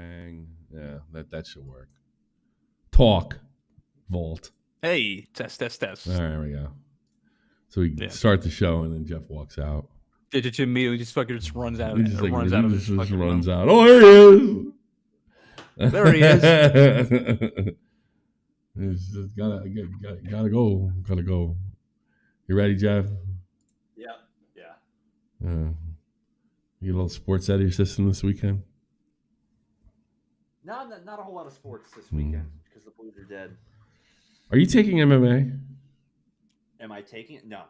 bang. Yeah, that should work. Talk. Vault. Hey, test. All right, there we go. So we start the show, and then Jeff walks out. It immediately just fucking runs out. He just runs out of his fucking runs room. out. Oh, there he is. There he is. Just gotta go. You ready, Jeff? Yeah. You get a little sports out of your system this weekend? No, not a whole lot of sports this weekend because the Blues are dead. Are you taking MMA? Am I taking it? No.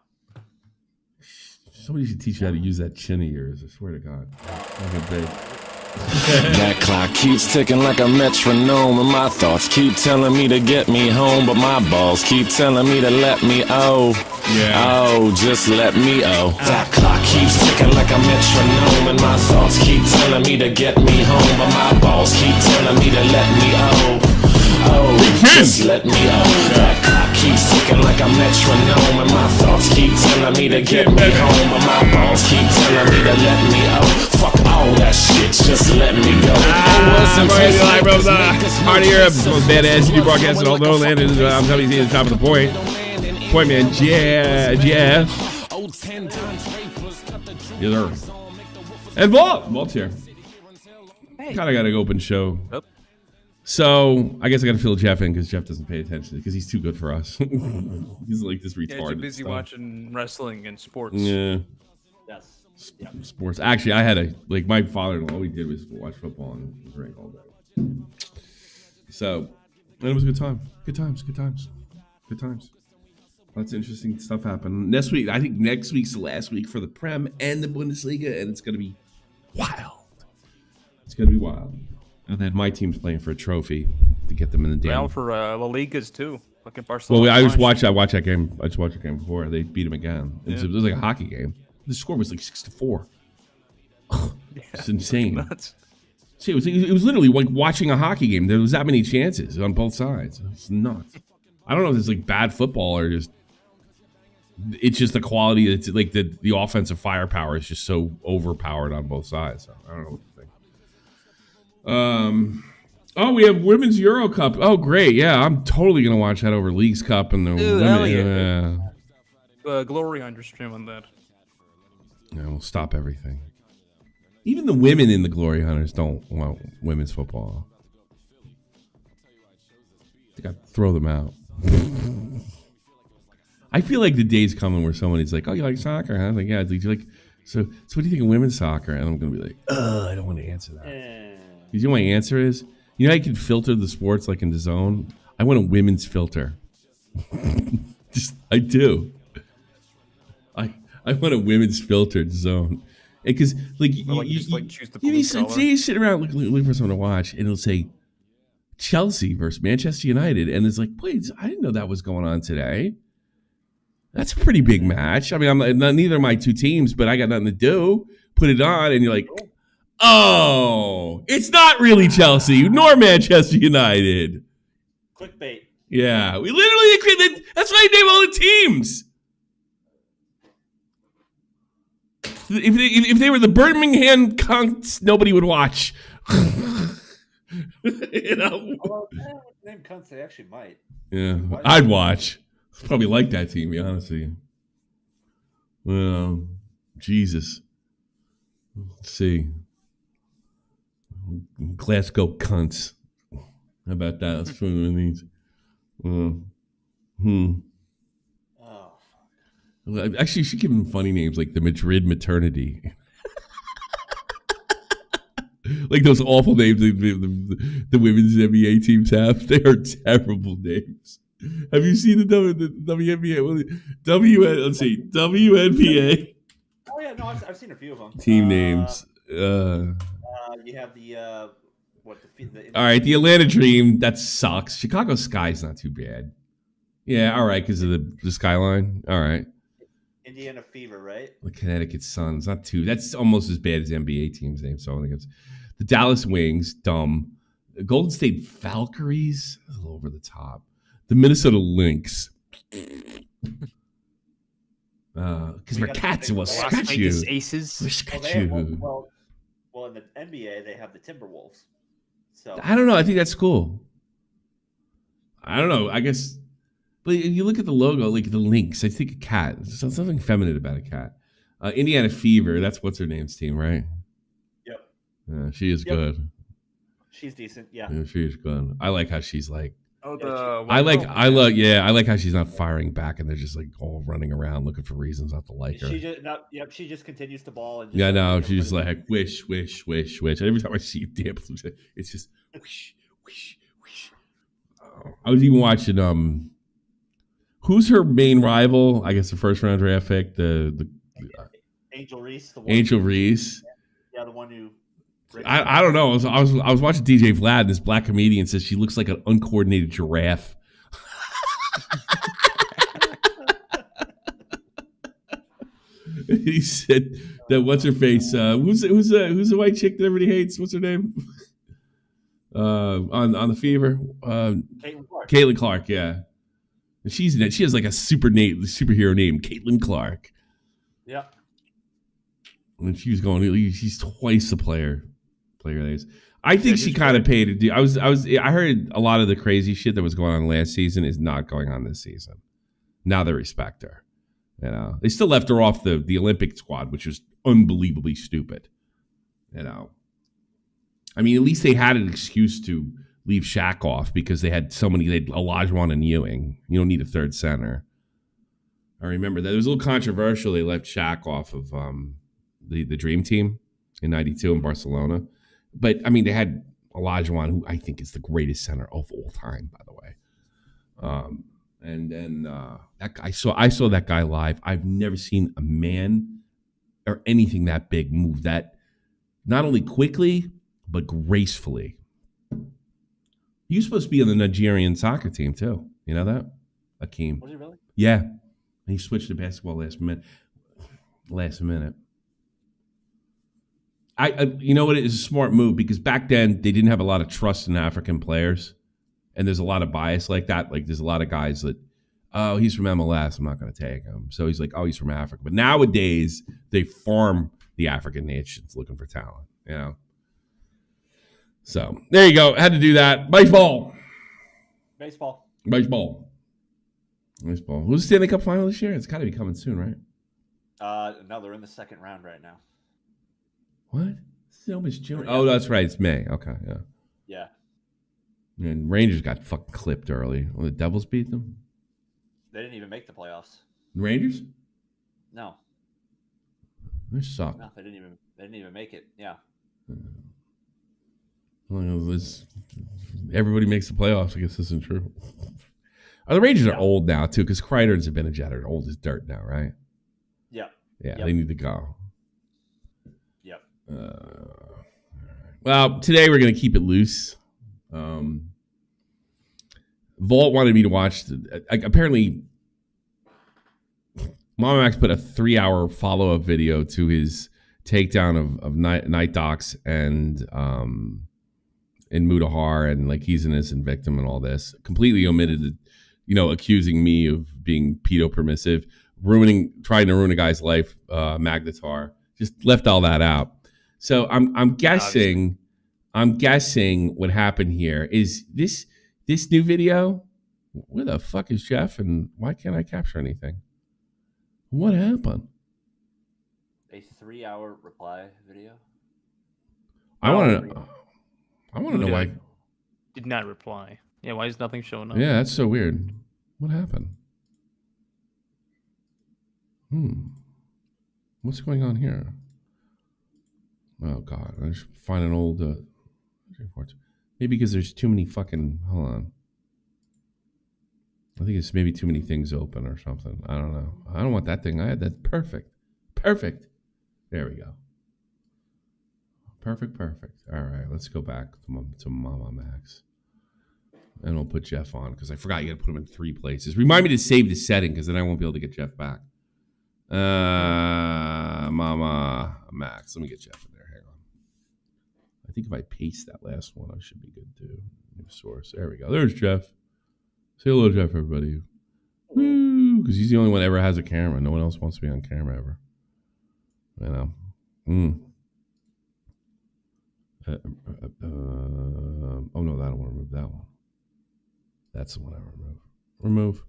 Somebody should teach you how to use that chin of yours. I swear to God. That clock keeps ticking like a metronome, and my thoughts keep telling me to get me home, but my balls keep telling me to let me just let me That clock keeps ticking like a metronome, and my thoughts keep telling me to get me home, but my balls keep telling me to let me just let me That clock keeps ticking like a metronome, and my thoughts keep telling me to get me home, but my balls keep telling me to let me Fuck all that shit, just let me go. Live from the heart of Europe, the most badass TV broadcast in all the land. I'm coming to the top of the point. Point man, yeah. Yes, sir. And Vault's here. Hey. Kind of got an open show. Yep. So I guess I got to fill Jeff in because Jeff doesn't pay attention because he's too good for us. He's like this retarded. Yeah, too busy watching wrestling and sports. Yeah. Yes. Sports. Actually, I had my father-in-law. All we did was watch football and drink all day. So, and it was a good time. Good times. Lots of interesting stuff happened. Next week, I think next week's the last week for the Prem and the Bundesliga, and it's going to be wild. And then my team's playing for a trophy to get them in the damn. Down for La Ligas too. Fucking Barcelona. Well, I watched that game. I just watched the game before. They beat them again. Yeah. It was like a hockey game. The score was like 6-4. It's insane. Nuts. See, it was literally like watching a hockey game. There was that many chances on both sides. It's nuts. I don't know if it's like bad football or just it's just the quality. It's like the offensive firepower is just so overpowered on both sides. So I don't know what to think. We have Women's Euro Cup. Oh, great. Yeah, I'm totally going to watch that over Leagues Cup and the women. Glory on your stream on that. Yeah, we'll stop everything. Even the women in the Glory Hunters don't want women's football. I think I'd throw them out. I feel like the day's coming where someone is like, "Oh, you like soccer?" Huh? I'm like, "Yeah." So what do you think of women's soccer? And I'm going to be like, I don't want to answer that. You know what my answer is? You know how you can filter the sports like in the zone? I want a women's filter. I do. I want a women's filtered zone. Because you sit around looking for someone to watch, and it'll say Chelsea versus Manchester United, and it's like, wait, I didn't know that was going on today. That's a pretty big match. I mean, neither of my two teams, but I got nothing to do. Put it on, and you're like, oh, it's not really Chelsea nor Manchester United. Clickbait. Yeah, we literally agreed. That's why I name all the teams. If they were the Birmingham cunts, nobody would watch. You know? Although, name cunts, they actually might. Yeah, I'd watch. Probably like that team, to be honest with you. Well, Jesus. Let's see. Glasgow cunts. How about that? That's what it means. Actually, you should give them funny names like the Madrid Maternity. Like those awful names the women's NBA teams have. They are terrible names. Have you seen the WNBA? Let's see. WNBA. Oh, yeah. No, I've seen a few of them. Team names. You have the all right, the Atlanta Dream. That sucks. Chicago Sky's not too bad. Yeah, all right, because of the skyline. All right. Indiana Fever, right? The Connecticut Suns, not too. That's almost as bad as NBA team's name. So I think it's the Dallas Wings, dumb. The Golden State Valkyries, a little over the top. The Minnesota Lynx. Because we're cats and we'll scratch you. Aces. We'll scratch you. Well, in the NBA, they have the Timberwolves. So I don't know. I think that's cool. I don't know. I guess, but if you look at the logo, like the Lynx, I think a cat. There's something feminine about a cat. Indiana Fever. That's what's her name's team, right? Yep. She is good. She's decent. Yeah. She is good. I like how she's like. Oh, I like how she's not firing back, and they're just like all running around looking for reasons not to like her. She just continues to ball. And just, yeah, no, she's just like wish. And every time I see a dip, it's just wish. I was even watching. Who's her main rival? I guess the first round draft pick, the Angel Reese. Angel Reese. Yeah, the one who. I don't know. I was watching DJ Vlad. This black comedian says she looks like an uncoordinated giraffe. He said that what's her face? Who's the white chick that everybody hates? What's her name? On the Fever. Caitlin Clark. Yeah, and she has like a superhero name, Caitlin Clark. Yeah. And she was going. She's twice the player that is. I think she kind of paid to do. I heard a lot of the crazy shit that was going on last season is not going on this season. Now they respect her. You know, they still left her off the Olympic squad, which was unbelievably stupid. You know, I mean, at least they had an excuse to leave Shaq off because they had so many. They had Olajuwon and Ewing. You don't need a third center. I remember that it was a little controversial. They left Shaq off of the Dream Team in '92 in Barcelona. But, I mean, they had Olajuwon, who I think is the greatest center of all time, by the way. And then that guy, I saw that guy live. I've never seen a man or anything that big move that not only quickly, but gracefully. He was supposed to be on the Nigerian soccer team, too. You know that? Akeem. Was he really? Yeah. He switched to basketball last minute. You know what? It is a smart move because back then they didn't have a lot of trust in African players, and there's a lot of bias like that. Like there's a lot of guys that, oh, he's from MLS, I'm not going to take him. So he's like, oh, he's from Africa. But nowadays they farm the African nations looking for talent. You know. So there you go. Had to do that. Baseball. Who's the Stanley Cup final this year? It's got to be coming soon, right? No, they're in the second round right now. What? It's almost June. Oh, that's right. It's May. Okay, yeah. Yeah. And Rangers got fucking clipped early. Well, the Devils beat them. They didn't even make the playoffs. The Rangers? No. They suck. No, they didn't even make it. Yeah. Well, everybody makes the playoffs. I guess this isn't true. The Rangers are old now too, because Kreider and Zibanejad are old as dirt now, right? Yeah. Yeah, they need to go. Yep. Well, today we're going to keep it loose. Vault wanted me to watch. Apparently, MAMAMAX put a 3-hour follow-up video to his takedown of Night Docs and Mudahar, and like he's an innocent victim and all this. Completely omitted the, accusing me of being pedo permissive, trying to ruin a guy's life, Magnetar. Just left all that out. So I'm guessing what happened here is this new video. Where the fuck is Jeff, and why can't I capture anything? What happened? A 3-hour reply video. I want to know why. Did not reply. Yeah, why is nothing showing up? Yeah, that's so weird. What happened? What's going on here? Oh God, I should find an old reports. Maybe because there's too many fucking. Hold on. I think it's maybe too many things open or something. I don't know. I don't want that thing. I had that perfect. There we go. Perfect. All right, let's go back to MAMAMAX. And we'll put Jeff on because I forgot you got to put him in 3 places. Remind me to save the setting because then I won't be able to get Jeff back. MAMAMAX. Let me get Jeff in there. Hang on. I think if I paste that last one, I should be good too. New source. There we go. There's Jeff. Say hello, Jeff, everybody. Woo! Because he's the only one that ever has a camera. No one else wants to be on camera ever. You know. Oh no, I don't want to remove that one. That's the one I remove.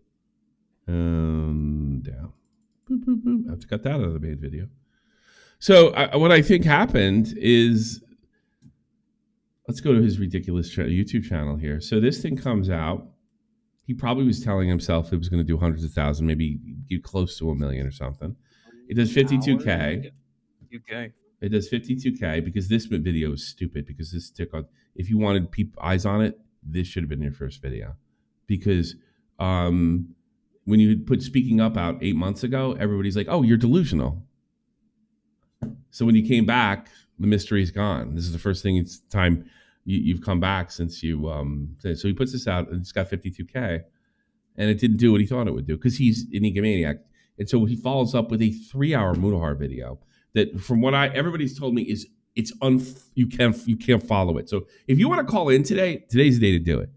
Down. Boop, boop, boop. I have to cut that out of the main video. So what I think happened is, let's go to his ridiculous YouTube channel here. So this thing comes out. He probably was telling himself it was going to do hundreds of thousands, maybe get close to 1 million or something. It does 52K. UK. It does 52K because this video is stupid, because this TikTok, if you wanted eyes on it, this should have been your first video. Because when you put speaking up out 8 months ago, everybody's like, oh, you're delusional. So when you came back, the mystery's gone. This is the first thing it's time you've come back since you so he puts this out and it's got 52K, and it didn't do what he thought it would do because he's an egomaniac. And so he follows up with a 3-hour Mudahar video that, from what everybody's told me, is you can't follow it. So if you want to call in today's the day to do it.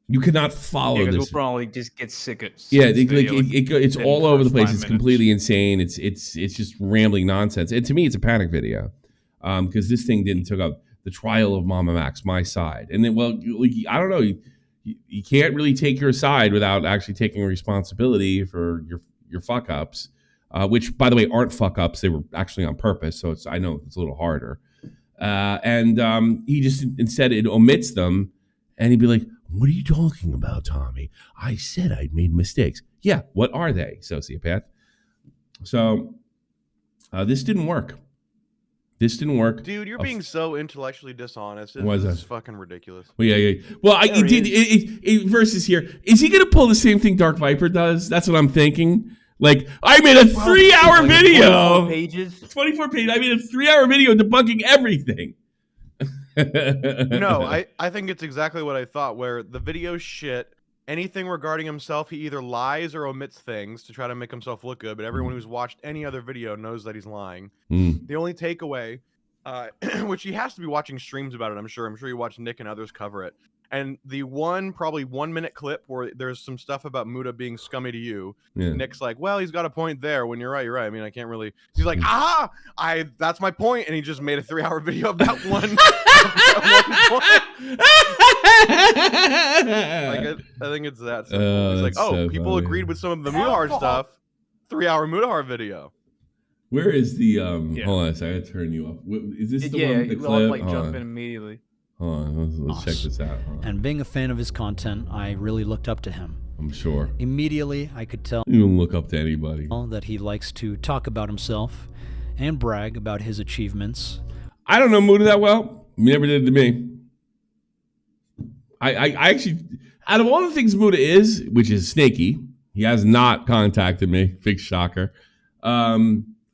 You cannot follow this. We'll probably just get sick of it's all over the place. It's completely insane. It's just rambling nonsense. And to me, it's a panic video because this thing didn't took up the trial of MAMAMAX, my side. And then, well, I don't know. You can't really take your side without actually taking responsibility for your fuck ups, which, by the way, aren't fuck ups. They were actually on purpose. So I know it's a little harder. And he just instead it omits them, and he'd be like, "What are you talking about, Tommy? I said I'd made mistakes." Yeah, what are they, sociopath? So this didn't work. Dude, you're being so intellectually dishonest. This is fucking ridiculous. Well, yeah. Well, versus here. Is he going to pull the same thing Dark Viper does? That's what I'm thinking. Like, I made a 3-hour video. 24 pages. I made a 3-hour video debunking everything. No, I think it's exactly what I thought, where the video shit, anything regarding himself, he either lies or omits things to try to make himself look good, but everyone who's watched any other video knows that he's lying. The only takeaway, which he has to be watching streams about it, I'm sure you watch Nick and others cover it, and the probably 1 minute clip where there's some stuff about Muda being scummy to you, Nick's like, well, he's got a point there. When you're right. I mean, I can't really. He's like, that's my point, and he just made a 3-hour video of that one. I think it's that simple. He's like, so people funny. Agreed with some of the Mudahar stuff. 3-hour Mudahar video. Where is the hold on a second, I gotta turn you up. Is this the one with the clip? Like jump in immediately. Hold on, let's check this out. And being a fan of his content, I really looked up to him. I'm sure. Immediately, I could tell. You don't look up to anybody. That he likes to talk about himself and brag about his achievements. I don't know Muda that well. He never did it to me. I actually, out of all the things Muda is, which is snaky, he has not contacted me. Big shocker. I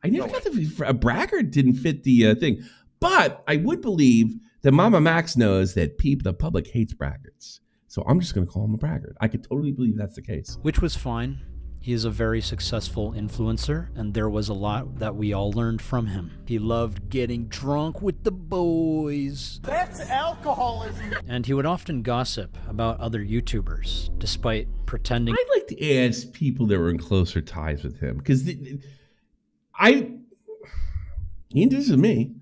never got a bragger didn't fit the thing, but I would believe that MAMAMAX knows that the public hates braggarts. So I'm just going to call him a braggart. I could totally believe that's the case. Which was fine. He is a very successful influencer, and there was a lot that we all learned from him. He loved getting drunk with the boys. That's alcoholism. And he would often gossip about other YouTubers, despite pretending. I'd like to ask people that were in closer ties with him, because he introduces me.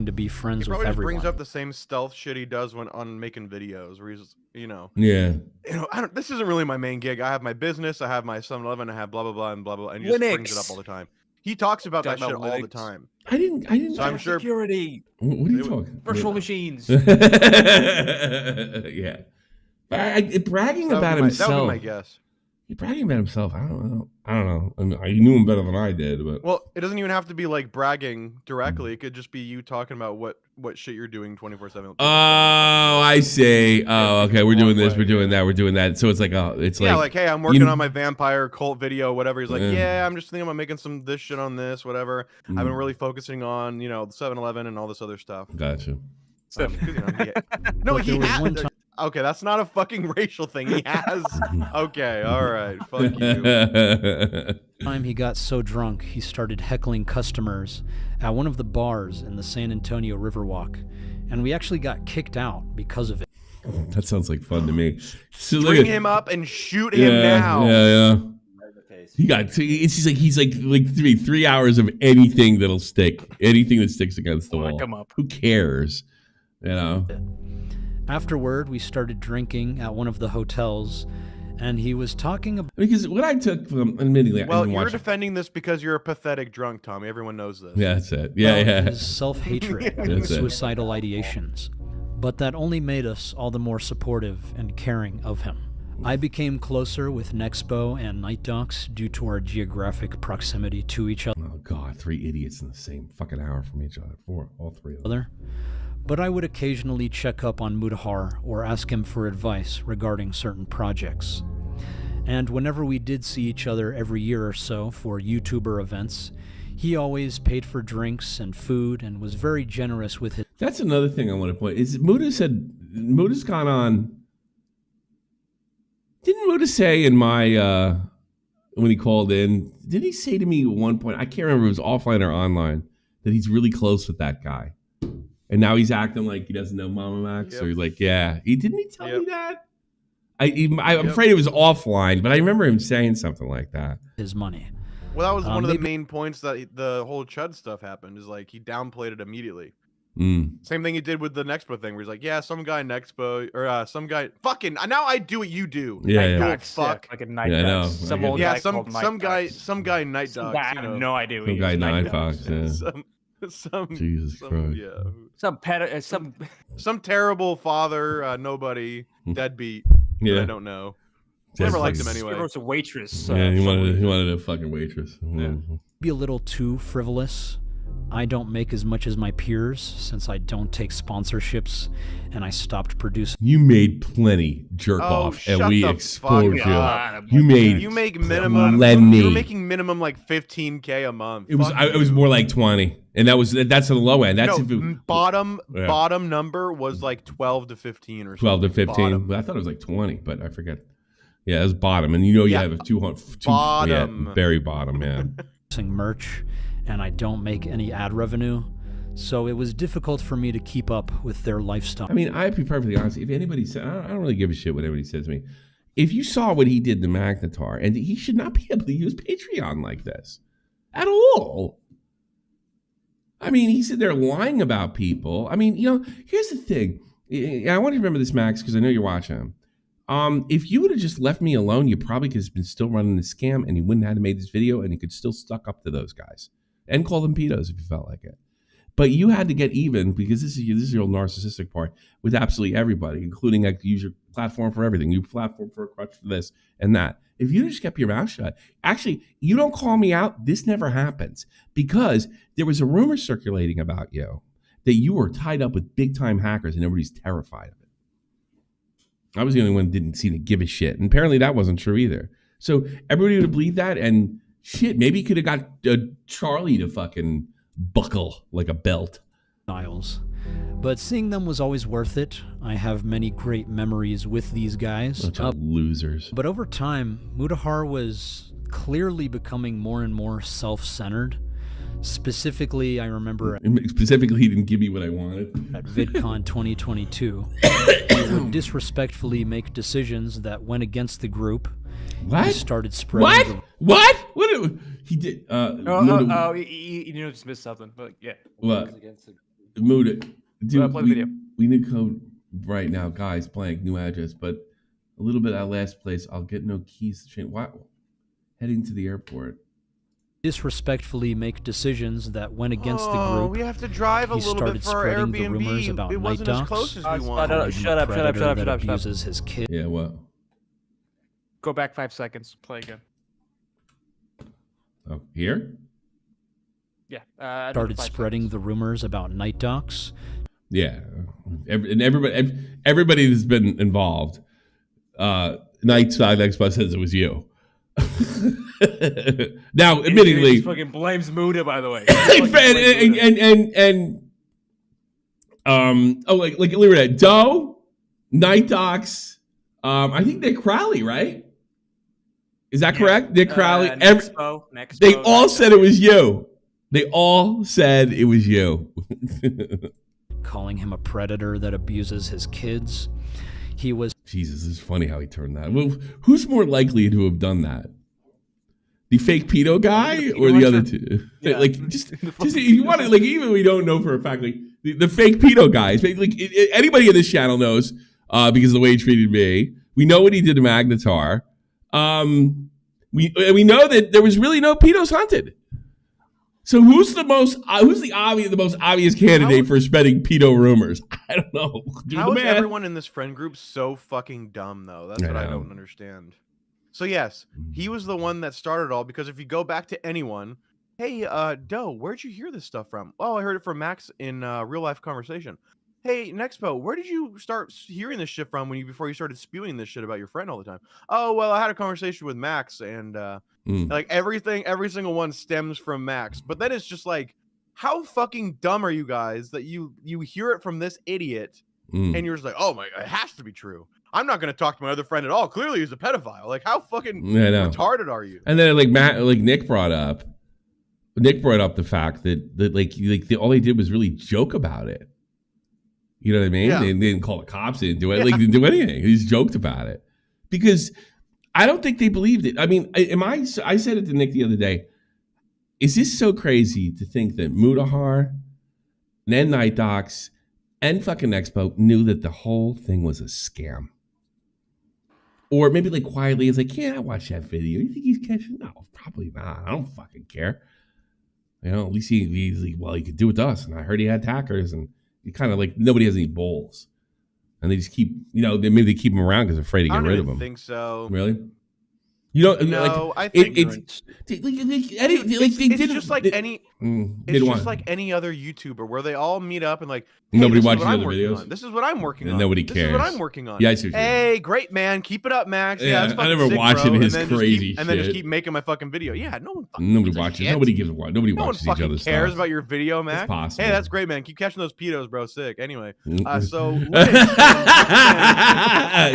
To be friends he with probably everyone. Just brings up the same stealth shit he does when on making videos, where he's, this isn't really my main gig. I have my business, I have my 7-Eleven, I have blah blah blah and blah blah, and he just brings it up all the time. He talks about that shit all the time. I didn't. So I'm sure. Security. What are you talking? Virtual machines. Yeah. Bragging about himself. That would be my guess. He's bragging about himself. I don't know. I mean, I knew him better than I did, but it doesn't even have to be like bragging directly. It could just be you talking about what shit you're doing 24/7. Oh, I see. Oh, okay. We're doing this. We're doing that. We're doing that. So it's like, like, hey, I'm working on my vampire cult video, whatever. He's like, I'm just thinking about making this shit on this, whatever. I've been really focusing on, the 7-Eleven and all this other stuff. Gotcha. He has. Okay, that's not a fucking racial thing. He has. Okay, all right. Fuck you. Time he got so drunk, he started heckling customers at one of the bars in the San Antonio Riverwalk, and we actually got kicked out because of it. That sounds like fun to me. So bring him up and shoot him now. Yeah. He's like 3 hours of anything that'll stick, anything that sticks against the wall. Come up. Who cares? You know. Afterward, we started drinking at one of the hotels, and he was talking about... Because what I took from, admittedly, I Well, didn't you're watch defending this because you're a pathetic drunk, Tommy. Everyone knows this. Yeah, that's it. Yeah. his self-hatred and That's it. suicidal ideations. But that only made us all the more supportive and caring of him. I became closer with Nexpo and Night Docs due to our geographic proximity to each other. Oh, God, 3 idiots in the same fucking hour from each other. 4, all 3 of them. But I would occasionally check up on Mudahar or ask him for advice regarding certain projects. And whenever we did see each other every year or so for YouTuber events, he always paid for drinks and food and was very generous with his... That's another thing I want to point. Is Muda's gone on... Didn't Muda say in my... when he called in, did he say to me at one point, I can't remember if it was offline or online, that he's really close with that guy? And now he's acting like he doesn't know MAMAMAX. Yep. So he's like, yeah. Didn't he tell Yep. me that? I'm afraid it was offline, but I remember him saying something like that. His money. Well, that was one of the maybe- main points that the whole Chud stuff happened. Is like he downplayed it immediately. Mm. Same thing he did with the Nexpo thing, where he's like, "Yeah, some guy Nexpo or some guy fucking." Now I do what you do. Yeah, Night yeah. Dogs, fuck. like a night Yeah, I know. dogs. Some I old get Yeah, guy called Night some guy, Dogs. some guy Night Some Dogs. guy, I you have know. no idea. Some guy Night Fox, yeah. Some Jesus some, Christ. yeah. Some terrible father, nobody, deadbeat. Yeah. That I don't know. Dead Never liked fucking- him anyway. He was a waitress. Yeah, he for wanted a fucking waitress. Yeah. Be a little too frivolous. I don't make as much as my peers since I don't take sponsorships and I stopped producing. You made plenty jerk Oh, off, shut and we the exposed fuck you. up. You made You make minimum. plenty. You're making minimum like $15K a month. It was Fuck it was you. more like 20, and that's the low end. That's No, if it, bottom Yeah. bottom number was like 12 to 15 or something. 12 to 15. Bottom. I thought it was like 20, but I forget. Yeah, it was bottom, and you Yeah. have a 200. Bottom. Yeah, very bottom, man. Merch, and I don't make any ad revenue, so it was difficult for me to keep up with their lifestyle. I mean, I'd be perfectly honest. If anybody said, I don't really give a shit what anybody says to me. If you saw what he did to Magnetar, and he should not be able to use Patreon like this at all. I mean, he's in there lying about people. I mean, here's the thing. I want you to remember this, Max, because I know you're watching him. If you would have just left me alone, you probably could have been still running the scam, and he wouldn't have made this video, and he could still stuck up to those guys and call them pedos if you felt like it. But you had to get even, because this is your narcissistic part, with absolutely everybody, including like use your platform for everything. You platform for a crutch for this and that. If you just kept your mouth shut, actually, you don't call me out, this never happens, because there was a rumor circulating about you that you were tied up with big time hackers, and everybody's terrified of it. I was the only one who didn't seem to give a shit. And apparently that wasn't true either. So everybody would have believed that, and shit, maybe he could have got Charlie to fucking buckle like a belt. But seeing them was always worth it. I have many great memories with these guys. Bunch of losers. But over time, Mudahar was clearly becoming more and more self-centered. Specifically, I remember Specifically, he didn't give me what I wanted. at VidCon 2022, he would disrespectfully make decisions that went against the group. What? He started spreading What? What? He did. you just missed something, but yeah. What? Muda. Dude, Play the video. we need code right now, guys. Blank, new address, but a little bit at last place. I'll get no keys to change. What? Heading to the airport. disrespectfully make decisions that went against the group. We have to drive a He little started bit for our spreading the Airbnb. rumors about It wasn't night as docs. close as we Shut wanted. up. Shut up, Shut up. Abuses his kid. Yeah, what? Go back 5 seconds. Play again. Oh, here? Yeah. Started spreading the rumors about night docs. Yeah. And everybody that's been involved, Nightside Expo says it was you. Now, admittedly, He fucking blames Muda, by the way. like look at Doe, Night Docs, I think Nick Crowley, right? Is that correct? Nick Crowley. Nexpo, They all said it was you. They all said it was you. Calling him a predator that abuses his kids. He was Jesus, it's funny how he turned that. Well, who's more likely to have done that? The fake pedo guy or the other two? Yeah. Like, just if you want to, like, even we don't know for a fact, like, the fake pedo guys. Like anybody in this channel knows because of the way he treated me. We know what he did to Magnetar. We know that there was really no pedos hunted. So who's the most obvious candidate for spreading pedo rumors? I don't know. How is everyone in this friend group so fucking dumb though? That's what I don't understand. So yes, he was the one that started it all, because if you go back to anyone, hey, Doe, where'd you hear this stuff from? Oh, I heard it from Max in real life conversation. Hey, Nexpo, where did you start hearing this shit from before you started spewing this shit about your friend all the time? Oh, well, I had a conversation with Max, and like every single one stems from Max. But then it's just like, how fucking dumb are you guys that you hear it from this idiot, and you're just like, oh my, it has to be true. I'm not going to talk to my other friend at all. Clearly, he's a pedophile. Like, how fucking retarded are you? And then like Nick brought up the fact that all they did was really joke about it. You know what I mean? Yeah. They didn't call the cops. They didn't do it. Like, they didn't do anything. They just joked about it because I don't think they believed it. I mean, I said it to Nick the other day. Is this so crazy to think that Mudahar and Night Docs and fucking Expo knew that the whole thing was a scam? Or maybe like quietly, it's like, yeah, I watched that video. You think he's catching? No, probably not. I don't fucking care. You know, at least he's like, well, he could do it to us. And I heard he had attackers, and he kind of like, nobody has any balls. And they just keep, maybe they keep him around because they're afraid to get rid of him. I don't think so. Really? You don't? No, like, I think it's just like any other YouTuber where they all meet up and like, hey, nobody watches other videos. This is what I'm working on. Nobody cares. This is what I'm working on. Yeah, I see what you mean. Hey, great man, keep it up, Max. Yeah, that's I never sick, watched bro. his and then crazy and then just shit. keep making my fucking video. Yeah, nobody watches. Nobody gives a what. Nobody no watches one each other's fucking cares stuff. about your video, Max. It's possible. Hey, that's great, man. Keep catching those pedos, bro. Sick. Anyway, so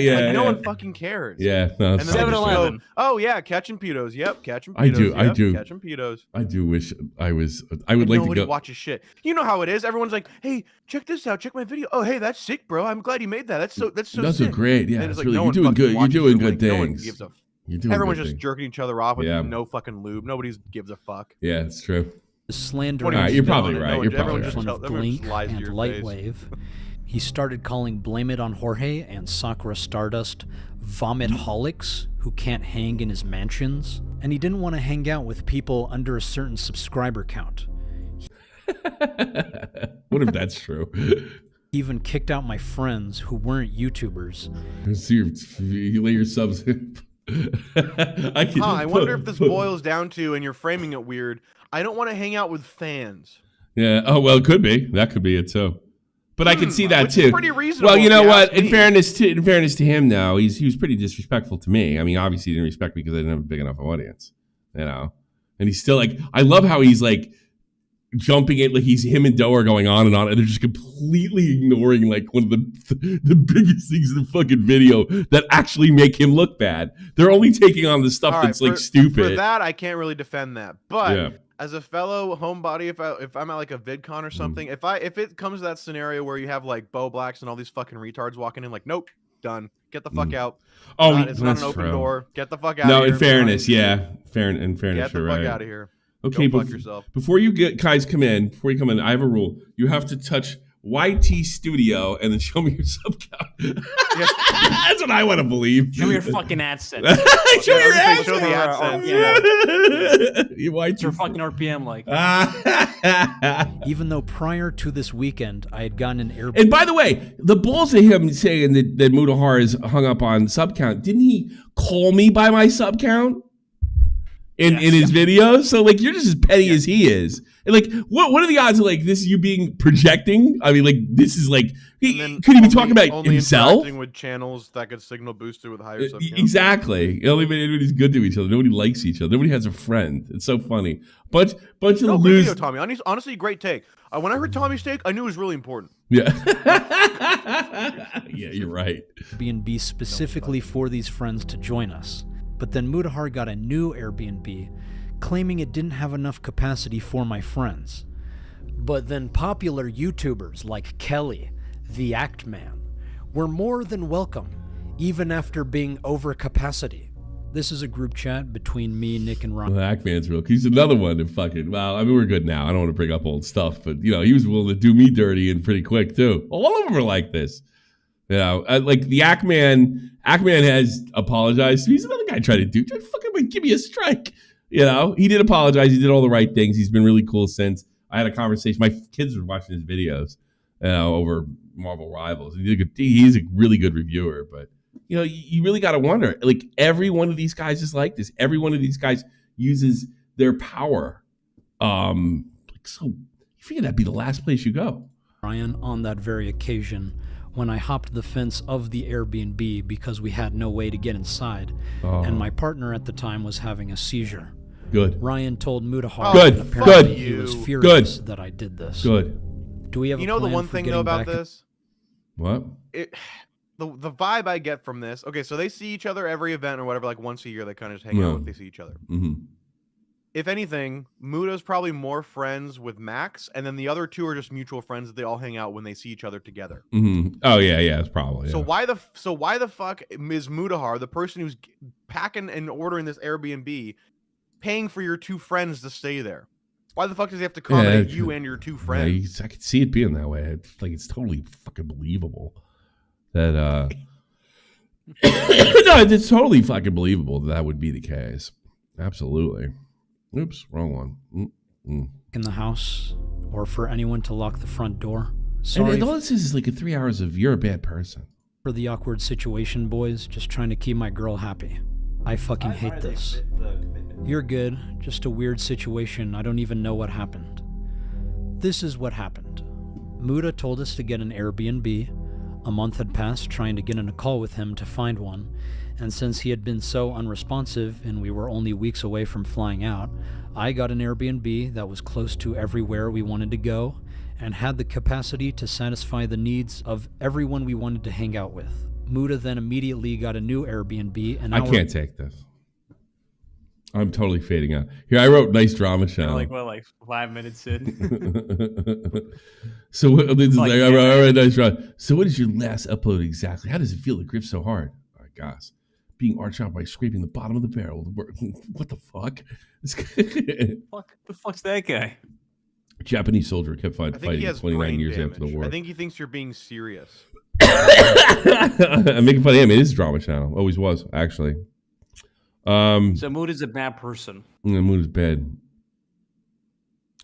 yeah, no one fucking cares. Yeah, no, and then 7-Eleven. Oh yeah, catching pedos. Yep, catching pedos. I do. Catching pedos. I do wish I was. I would like to nobody go. watches shit. You know how it is. Everyone's like, "Hey, check this out. Check my video. Oh, hey, that's sick, bro. I'm glad you made that. That's so That's sick." great. Yeah, And it's like, really, no you're one doing fucking good. You're watches doing it. good Like, no one things. gives a You're doing Everyone's good just things. jerking each other off with Yeah. no fucking lube. Nobody gives a fuck. Yeah, it's true. Slandering Right, you're probably No, right. You're probably everyone right. just fun of everyone just Blink lies to and your face. Lightwave, he started calling Blame It on Jorge and Sakura Stardust vomit-holics who can't hang in his mansions, and he didn't want to hang out with people under a certain subscriber count. What if that's true? He even kicked out my friends who weren't YouTubers. So you lay your subs. I wonder if this boils down to, and you're framing it weird, I don't want to hang out with fans. Yeah. Oh well, it could be. That could be it too. But I can see that which too. is pretty reasonable. Well, you know if what? ask me. In fairness to him, though, he was pretty disrespectful to me. I mean, obviously he didn't respect me because I didn't have a big enough audience, And he's still like, I love how he's like jumping it, like him and Doe are going on, and they're just completely ignoring like one of the biggest things in the fucking video that actually make him look bad. They're only taking on the stuff that's like stupid. For that, I can't really defend that, but. Yeah. As a fellow homebody, if I'm at like a VidCon or something, if it comes to that scenario where you have like Bo Blacks and all these fucking retards walking in, like, nope, done, get the fuck out. Oh, it's not an open door. Get the fuck out. No, of here. in fairness, yeah, in fairness, get the you're fuck right. out of here. Okay, Go fuck yourself. Before you guys come in, I have a rule. You have to touch YT Studio and then show me your sub count. That's what I want to believe. Show me your fucking AdSense. Show your AdSense. Show the AdSense. Yeah. What's your fucking RPM like? Even though prior to this weekend, I had gotten an Airbnb. And by the way, the balls of him saying that Mudahar is hung up on sub count, didn't he call me by my sub count in his videos? So like, you're just as petty as he is. And like, what are the odds of like this you being projecting? I mean, like this is like, could he be talking about himself? Interacting with channels that could signal boosted with higher sub count. Exactly. Everybody's good to each other. Nobody likes each other. Nobody has a friend. It's so funny. Bunch of great losers. video, Tommy. Honestly, great take. When I heard Tommy's take, I knew it was really important. Yeah. Yeah, you're right. Airbnb specifically for these friends to join us. But then Mudahar got a new Airbnb, claiming it didn't have enough capacity for my friends. But then popular YouTubers like Kelly, the Act Man, were more than welcome, even after being over capacity. This is a group chat between me, Nick, and Ryan. Well, Ackman's real. He's another one that fucking. Well, I mean, we're good now. I don't want to bring up old stuff, but you know, he was willing to do me dirty and pretty quick too. All of them are like this. You know, like the Ackman. Ackman has apologized. He's another guy trying to do. Fucking give me a strike. You know, he did apologize. He did all the right things. He's been really cool since. I had a conversation. My kids were watching his videos, over Marvel Rivals. He's a really good reviewer, but you know, you really got to wonder. Like every one of these guys is like this. Every one of these guys uses their power. So you figure that'd be the last place you go. Ryan, on that very occasion, when I hopped the fence of the Airbnb because we had no way to get inside, and my partner at the time was having a seizure. Good. Ryan told Mudahar Good. that apparently Good. he was furious that I did this. Good. Do we have You a know the plan one for thing getting though about back this? What? The vibe I get from this. Okay, so they see each other every event or whatever, like once a year. They kind of just hang out when they see each other. Mm-hmm. If anything, Muda's probably more friends with Max, and then the other two are just mutual friends that they all hang out when they see each other together. Mm-hmm. Oh yeah, it's probably. Yeah. So why the fuck is Mudahar, the person who's packing and ordering this Airbnb, paying for your two friends to stay there? Why the fuck does he have to accommodate you and your two friends? I could see it being that way. It's totally fucking believable that. No, it's totally fucking believable that would be the case. Absolutely. Oops, wrong one. in the house, or for anyone to lock the front door. Sorry and all this is like 3 hours of you're a bad person. for the awkward situation, boys. Just trying to keep my girl happy. I fucking hate this. You're good. Just a weird situation. I don't even know what happened. This is what happened. Muda told us to get an Airbnb. A month had passed trying to get in a call with him to find one, and since he had been so unresponsive and we were only weeks away from flying out, I got an Airbnb that was close to everywhere we wanted to go and had the capacity to satisfy the needs of everyone we wanted to hang out with. Muda then immediately got a new Airbnb, and I can't take this. I'm totally fading out. Here, I wrote nice drama channel. Like 5 minutes in. So what, this is Like, I wrote nice drama. So what is your last upload exactly? How does it feel to grip so hard? Oh my gosh. Being arched out by scraping the bottom of the barrel. What the fuck? The fuck's that guy? Japanese soldier kept I think fighting he has 29 brain years damage. after the war. I think he thinks you're being serious. I'm making fun of him. It is a drama channel. Always was, actually. So Mood is a bad person. The mood is bad.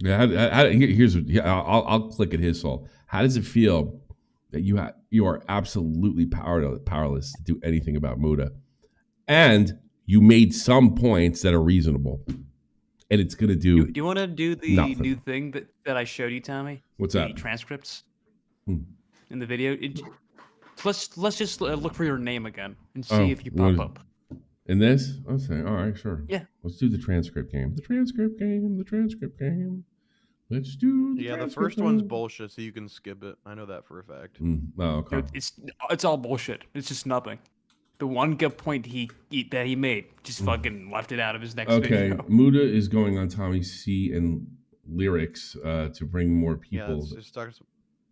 Yeah, I'll click at his soul. How does it feel that you are absolutely powerless to do anything about Muda, and you made some points that are reasonable, and it's gonna do. Do you want to do the nothing. new thing that I showed you, Tommy? What's the that? Transcripts in the video. Let's just look for your name again and see if you pop up. In this? I'll say, all right, sure. Yeah. Let's do the transcript game. The transcript game. Let's do the The transcript first one's game. bullshit, so you can skip it. I know that for a fact. Oh, okay. Dude, it's all bullshit. It's just nothing. The one good point that he made, just fucking left it out of his next Okay, video. Muda is going on Tommy C and lyrics to bring more people. Yeah, it's talks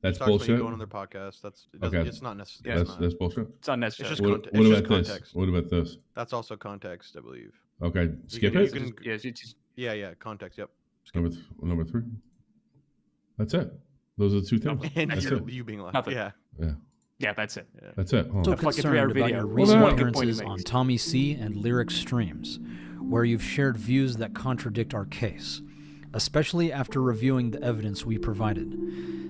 That's about you bullshit. going on their podcast. Okay. It's not necessary. That's bullshit. It's unnecessary. It's just What, context. what It's about just this? context. What about this? That's also context, I believe. Okay, skip can- it. you can- It's just Yeah, context. Yep. Number 3. That's it. Those are the two things. And That's it. you being like, Nothing. yeah. yeah, that's it. That's it. Hold So on. fucking 3-hour concerned about video. your Well, recent that's one good point he appearances on makes. Tommy C and Lyric streams, where you've shared views that contradict our case, especially after reviewing the evidence we provided.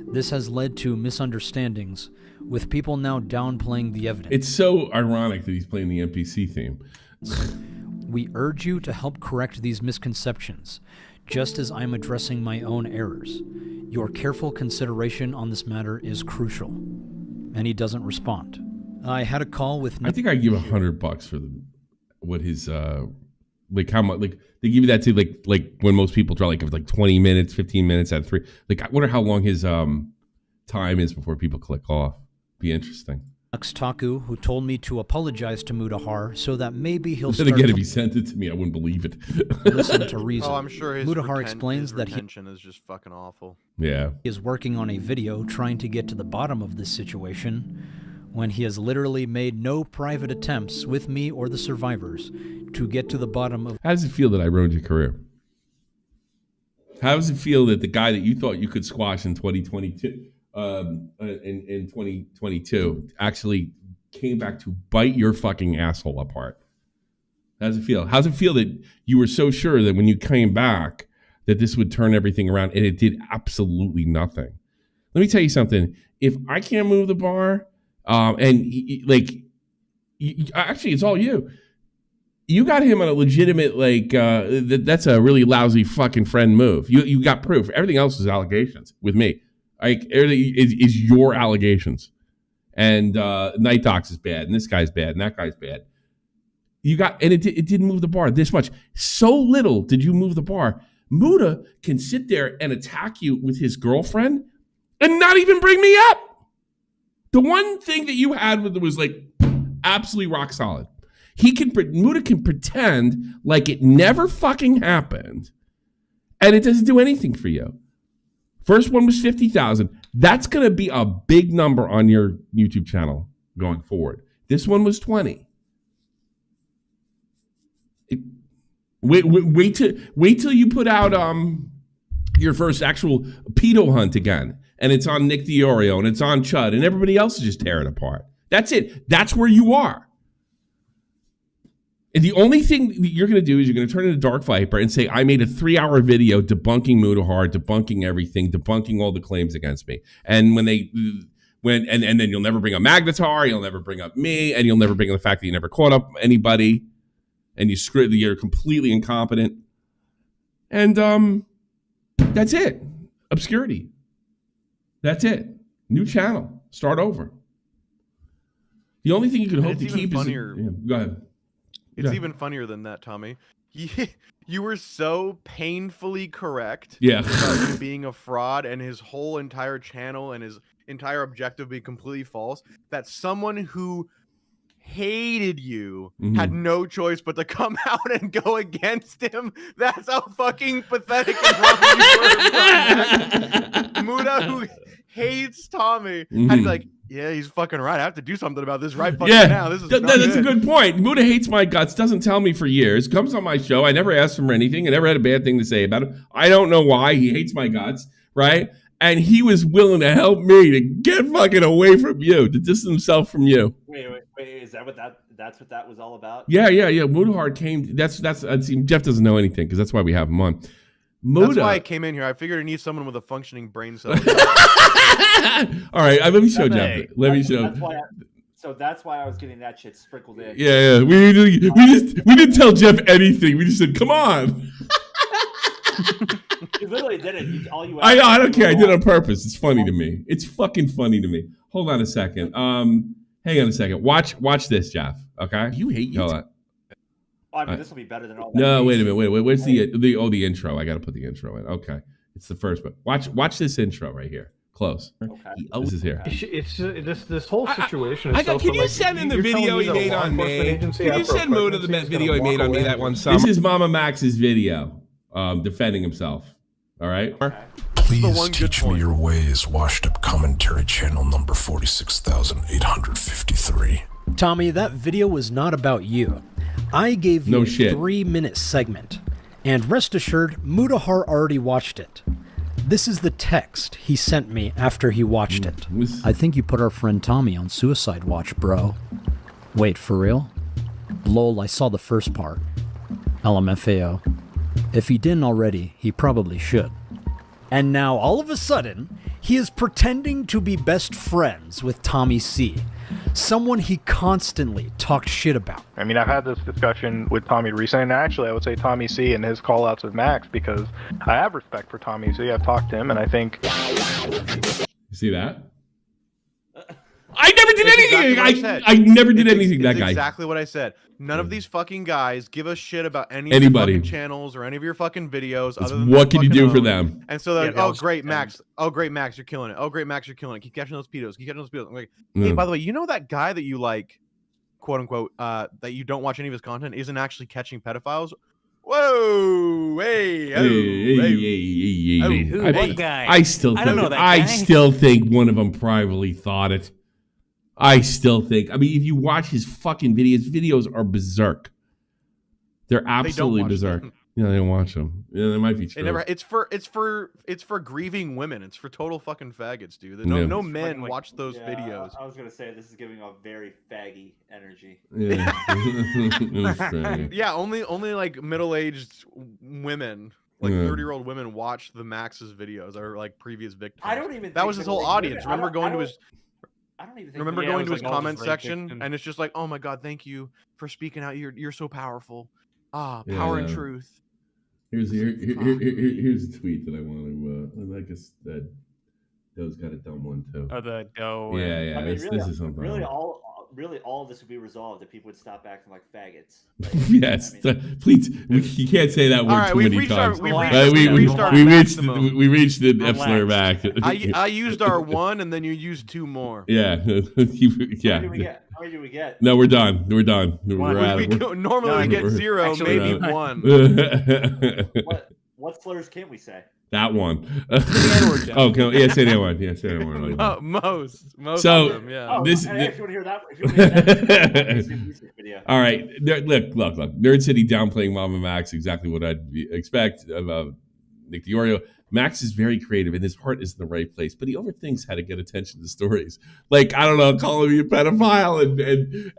This has led to misunderstandings, with people now downplaying the evidence. It's so ironic that he's playing the NPC theme. We urge you to help correct these misconceptions, just as I'm addressing my own errors. Your careful consideration on this matter is crucial. And he doesn't respond. I had a call with... I think I give $100 for what his like how much like they give you that to like when most people try like 20 minutes, 15 minutes out of 3. Like I wonder how long his time is before people click off. Be interesting. Taku, who told me to apologize to Mudahar so that maybe he'll Then start again, to if he sent it to me, I wouldn't believe it. listen to reason. Oh, I'm sure his Mudahar explains that he retention is just fucking awful. Yeah. is working on a video trying to get to the bottom of this situation. when he has literally made no private attempts with me or the survivors to get to the bottom of... How does it feel that I ruined your career? How does it feel that the guy that you thought you could squash in 2022, in 2022, actually came back to bite your fucking asshole apart? How does it feel? How does it feel that you were so sure that when you came back that this would turn everything around, and it did absolutely nothing? Let me tell you something. If I can't move the bar, actually, it's all you. You got him on a legitimate, that's a really lousy fucking friend move. You got proof. Everything else is allegations with me. Like, everything is your allegations. And Night Docs is bad, and this guy's bad, and that guy's bad. It didn't move the bar this much. So little did you move the bar. Muda can sit there and attack you with his girlfriend and not even bring me up. The one thing that you had was like absolutely rock solid. Muda can pretend like it never fucking happened, and it doesn't do anything for you. First one was 50,000. That's going to be a big number on your YouTube channel going forward. This one was 20. Wait till you put out your first actual pedo hunt again, and it's on Nick DiOrio, and it's on Chud, and everybody else is just tearing apart. That's it. That's where you are. And the only thing you're going to do is you're going to turn into Dark Viper and say, I made a 3-hour video debunking Mudahar, debunking everything, debunking all the claims against me. And and then you'll never bring up Magnetar, you'll never bring up me, and you'll never bring up the fact that you never caught up anybody, and you're completely incompetent. And that's it. Obscurity. That's it. New channel. Start over. The only thing you can hope to keep is... Go ahead. It's even funnier than that, Tommy. You were so painfully correct about him being a fraud and his whole entire channel and his entire objective being completely false, that someone who hated you had no choice but to come out and go against him. That's how fucking pathetic and wrong you were. Muda, who hates Tommy, had to be like, yeah, he's fucking right. I have to do something about this right fucking now. This is that's a good point. Muda hates my guts, doesn't tell me for years, comes on my show. I never asked him for anything. I never had a bad thing to say about him. I don't know why. He hates my guts, right? And he was willing to help me to get fucking away from you, to distance himself from you. Wait, is that what that's what that was all about? Yeah. Mudahar came. That's Jeff doesn't know anything because that's why we have him on. That's why I came in here. I figured I need someone with a functioning brain cell. All right, let me show Jeff. That's why I was getting that shit sprinkled in. Yeah. We didn't tell Jeff anything. We just said, "Come on." You literally did it. I don't care. I did it on purpose. It's funny to me. It's fucking funny to me. Hold on a second. Hang on a second. Watch this, Jeff. Okay. You hate you. I mean, this will be better than all that. No, wait a minute. Wait. Where's the intro? I got to put the intro in. Okay. It's the first one. Watch this intro right here. Close. Okay. This is here. It's this whole situation. Can you send in the video he made on me? Can you send Muda the video he made on me that one summer? This is MAMAMAX'S video, defending himself. All right. Please teach me your ways. Washed up commentary channel number 46,853. Tommy, that video was not about you. I gave you a 3-minute segment, and rest assured, Mudahar already watched it. This is the text he sent me after he watched it. I think you put our friend Tommy on suicide watch, bro. Wait, for real? Lol, I saw the first part. LMFAO. If he didn't already, he probably should. And now, all of a sudden, he is pretending to be best friends with Tommy C., someone he constantly talked shit about. I mean, I've had this discussion with Tommy recently, and actually I would say Tommy C and his call-outs with Max, because I have respect for Tommy C. I've talked to him, and I think... You see that? I never did anything. I never did anything. That guy. Exactly what I said. None of these fucking guys give a shit about any of your fucking channels or any of your fucking videos. Other than what can you do for them? And so they're like, oh great, Max. Oh great, Max, you're killing it. Oh great, Max, you're killing it. Keep catching those pedos. Keep catching those pedos. I'm like, hey, by the way, you know that guy that you like, quote unquote, that you don't watch any of his content isn't actually catching pedophiles. Whoa! Hey! What guy? I still think one of them privately thought it. I still think. I mean, if you watch his fucking videos are berserk. They're absolutely berserk. Yeah, they don't watch them. Yeah, they might be true. It's for grieving women. It's for total fucking faggots, dude. No men watch those videos. I was gonna say this is giving off very faggy energy. Yeah, yeah. Only like middle-aged women, like 30-year-old women, watch the Max's videos. Or like previous victims. I don't even. That was his whole audience. Remember going to his. I don't even think remember going to his comment section, and it's just like, oh my god, thank you for speaking out. You're so powerful. Power and truth. Here's a tweet that I want to. I guess that Doe's got a dumb one too. Oh, the Doe. Yeah. I mean, this is something. Really, all of this would be resolved if people would stop acting like faggots. Like, yes, I mean, please. You can't say that word too many times. We reached the Epler back. I used our one, and then you used two more. Yeah, yeah. How many do we get? No, we're done. We're done. Normally we get zero, maybe one. What slurs can't we say? That one. Oh, yeah, say that one. Yeah, say that one. Most so, of them, yeah. If you want to hear that, video. All right. Look. Nerd City downplaying MAMAMAX, exactly what I'd expect of Nick DiOrio. Max is very creative, and his heart is in the right place, but he overthinks how to get attention to stories. Like, I don't know, calling me a pedophile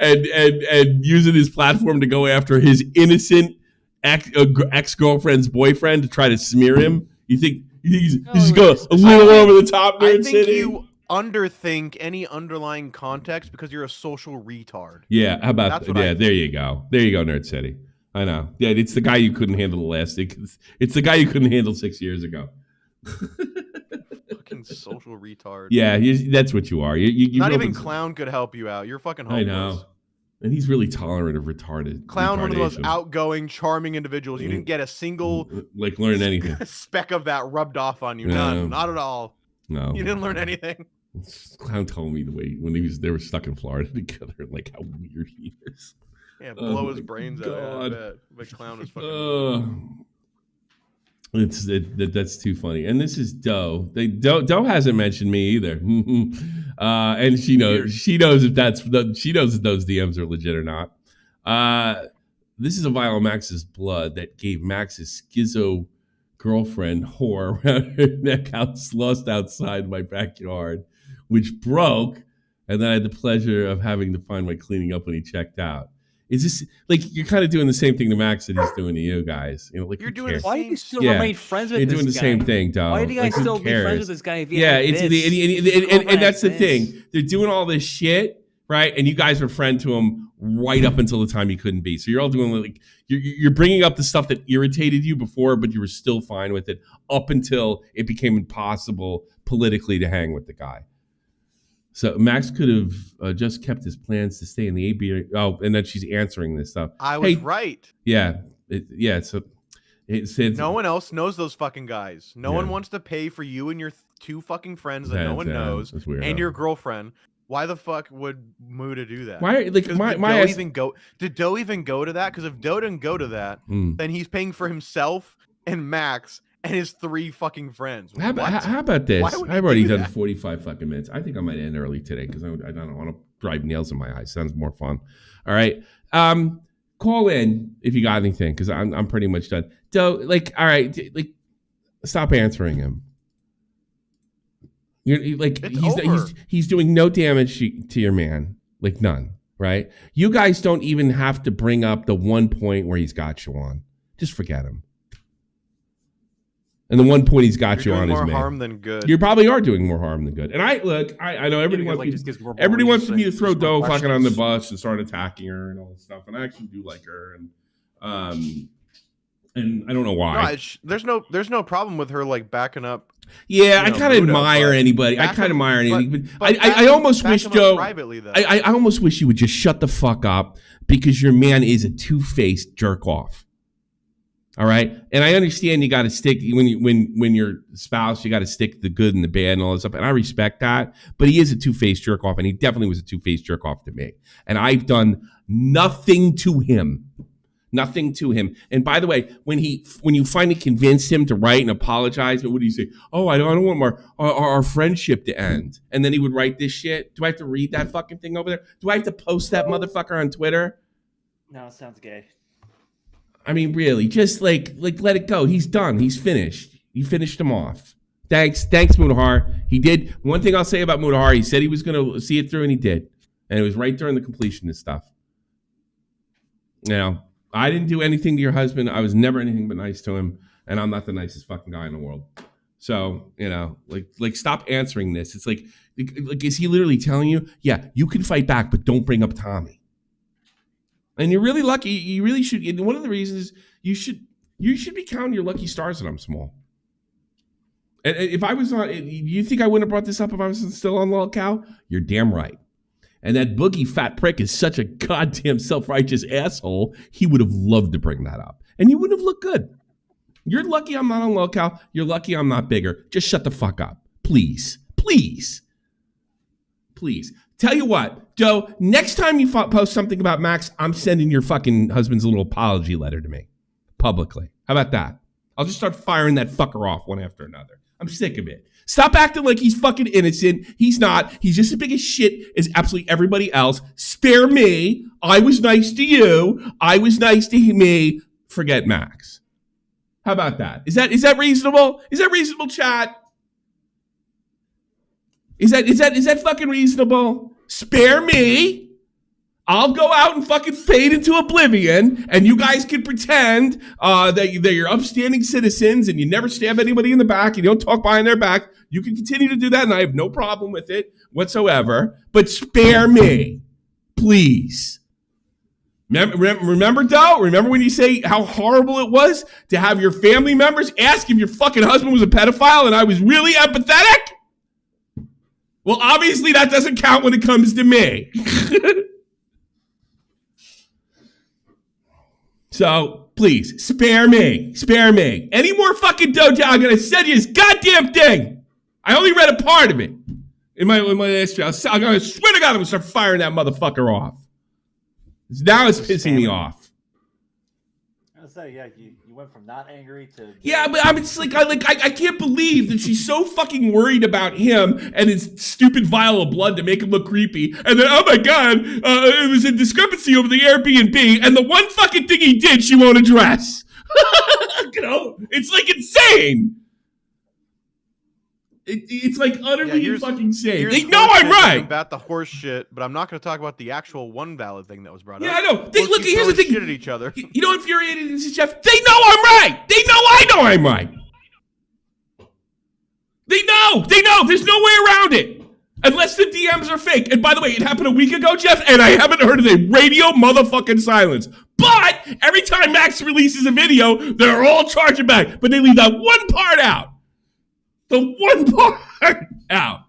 and using his platform to go after his innocent ex-girlfriend's boyfriend to try to smear him. You think he's going a little over the top, Nerd City? I think you underthink any underlying context because you're a social retard. Yeah, how about that? Yeah, there you go. There you go, Nerd City. I know. Yeah, it's the guy you couldn't handle the last. It's the guy you couldn't handle 6 years ago. Fucking social retard. Yeah, that's what you are. You not even Clown could help you out. You're fucking hopeless. I know. And he's really tolerant of Clown, one of the most outgoing, charming individuals. You didn't get a single learn anything speck of that rubbed off on you. None, not at all. No, you didn't learn anything. Clown told me the way when they were stuck in Florida together, like how weird he is. Yeah, blow his brains out. I bet. But Clown is fucking. That's too funny. And this is Doe. Doe hasn't mentioned me either. And she knows if those DMs are legit or not. This is a vial of Max's blood that gave Max's schizo girlfriend whore around her neck lost outside my backyard, which broke, and then I had the pleasure of having to find my cleaning up when he checked out. Is this like you're kind of doing the same thing to Max that he's doing to you guys? You know, like you're doing the same. Why do you still remain friends with this guy? You're doing the same thing, Doe. Why do you guys still be friends with this guy? If and that's the thing. They're doing all this shit, right? And you guys were friend to him right up until the time you couldn't be. So you're all doing like you're bringing up the stuff that irritated you before, but you were still fine with it up until it became impossible politically to hang with the guy. So Max could have just kept his plans to stay in the ABA. Oh, and then she's answering this stuff. I was right. Yeah. So it said no one else knows those fucking guys. No one wants to pay for you and your two fucking friends that no one knows, and your girlfriend. Why the fuck would Muda do that? Why? Like did Doe even go to that? Because if Doe didn't go to that, then he's paying for himself and Max and his three fucking friends. How about this? I've already done 45 fucking minutes. I think I might end early today because I don't want to drive nails in my eyes. Sounds more fun. All right. Call in if you got anything because I'm pretty much done. So, all right, stop answering him. He's doing no damage to your man, like none. Right? You guys don't even have to bring up the one point where he's got you on. Just forget him. And the one point he's got you on is more harm than good. You probably are doing more harm than good. And I know everybody wants me to throw Doe fucking on the bus and start attacking her and all this stuff. And I actually do like her, and I don't know why. No, there's no problem with her like backing up. Yeah, I kind of admire anybody. I almost wish Doe. Privately, though. I almost wish you would just shut the fuck up because your man is a two-faced jerk off. All right, and I understand you got to stick when your spouse, you got to stick the good and the bad and all this stuff, and I respect that. But he is a two-faced jerk off, and he definitely was a two-faced jerk off to me. And I've done nothing to him, Nothing to him. And by the way, when you finally convinced him to write and apologize, what would he say? Oh, I don't want our friendship to end. And then he would write this shit. Do I have to read that fucking thing over there? Do I have to post that motherfucker on Twitter? No, it sounds gay. I mean, really, just like let it go. He's done. He's finished. You finished him off. Thanks, Mudahar. He did. One thing I'll say about Mudahar, he said he was going to see it through, and he did. And it was right during the completion and stuff. Now, I didn't do anything to your husband. I was never anything but nice to him, and I'm not the nicest fucking guy in the world. So, like stop answering this. It's like, is he literally telling you, yeah, you can fight back, but don't bring up Tommy? And you're really lucky. You really should. And one of the reasons you should be counting your lucky stars that I'm small. And if I was on, you think I wouldn't have brought this up if I was still on lolcow? You're damn right. And that boogie fat prick is such a goddamn self-righteous asshole. He would have loved to bring that up. And you wouldn't have looked good. You're lucky I'm not on lolcow. You're lucky I'm not bigger. Just shut the fuck up. Please. Please. Please. Tell you what, Doe, next time you post something about Max, I'm sending your fucking husband's little apology letter to me. Publicly. How about that? I'll just start firing that fucker off one after another. I'm sick of it. Stop acting like he's fucking innocent. He's not. He's just as big as shit as absolutely everybody else. Spare me. I was nice to you. I was nice to me. Forget Max. How about that? Is that reasonable? Is that reasonable, chat? Is that fucking reasonable? Spare me. I'll go out and fucking fade into oblivion, and you guys can pretend that you're upstanding citizens and you never stab anybody in the back, you don't talk behind their back. You can continue to do that, and I have no problem with it whatsoever. But spare me, please. Remember, Doe? Remember when you say how horrible it was to have your family members ask if your fucking husband was a pedophile, and I was really empathetic? Well, obviously that doesn't count when it comes to me. So, please, spare me. Spare me. Any more fucking dojo, I'm going to send you this goddamn thing. I only read a part of it in my last show. I'm going to swear to God I'm going to start firing that motherfucker off. Now it's pissing me off. I was going to say, yeah, you went from not angry to... Yeah, but I'm just I can't believe that she's so fucking worried about him and his stupid vial of blood to make him look creepy. And then, oh my God, it was a discrepancy over the Airbnb, and the one fucking thing he did, she won't address. It's like insane. It's like utterly fucking insane. They know I'm right about the horse shit, but I'm not going to talk about the actual one valid thing that was brought up. Yeah, I know. Look, here's the thing. Shit at each other. You know what infuriating is, Jeff? They know I'm right. They know I know I'm right. They know. There's no way around it. Unless the DMs are fake. And by the way, it happened a week ago, Jeff, and I haven't heard of a radio motherfucking silence. But every time Max releases a video, they're all charging back. But they leave that one part out. The one part out.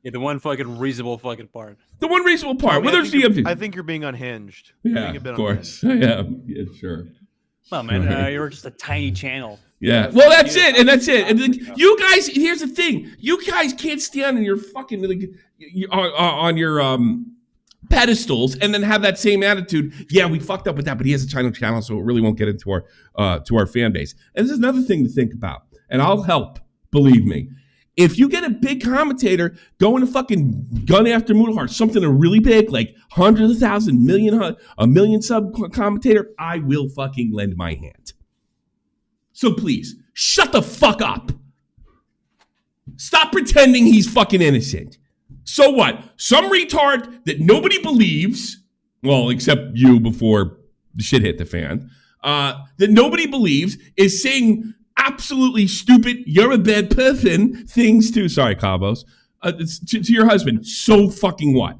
Yeah, the one fucking reasonable fucking part. The one reasonable part. I think you're being unhinged. Yeah, of course. Yeah, sure. Well, man, you're just a tiny channel. Yeah. Well, that's it. And you guys, here's the thing. You guys can't stand on your fucking, on your pedestals and then have that same attitude. Yeah, we fucked up with that, but he has a channel, so it really won't get into our fan base. And this is another thing to think about. And I'll help. Believe me, if you get a big commentator going to fucking gun after Mudahar, something really big, like hundreds of thousands, a million sub commentator, I will fucking lend my hand. So please, shut the fuck up. Stop pretending he's fucking innocent. So what? Some retard that nobody believes, well, except you before the shit hit the fan, that nobody believes is saying absolutely stupid, you're a bad person things to, sorry, Cabos, to your husband. So fucking what?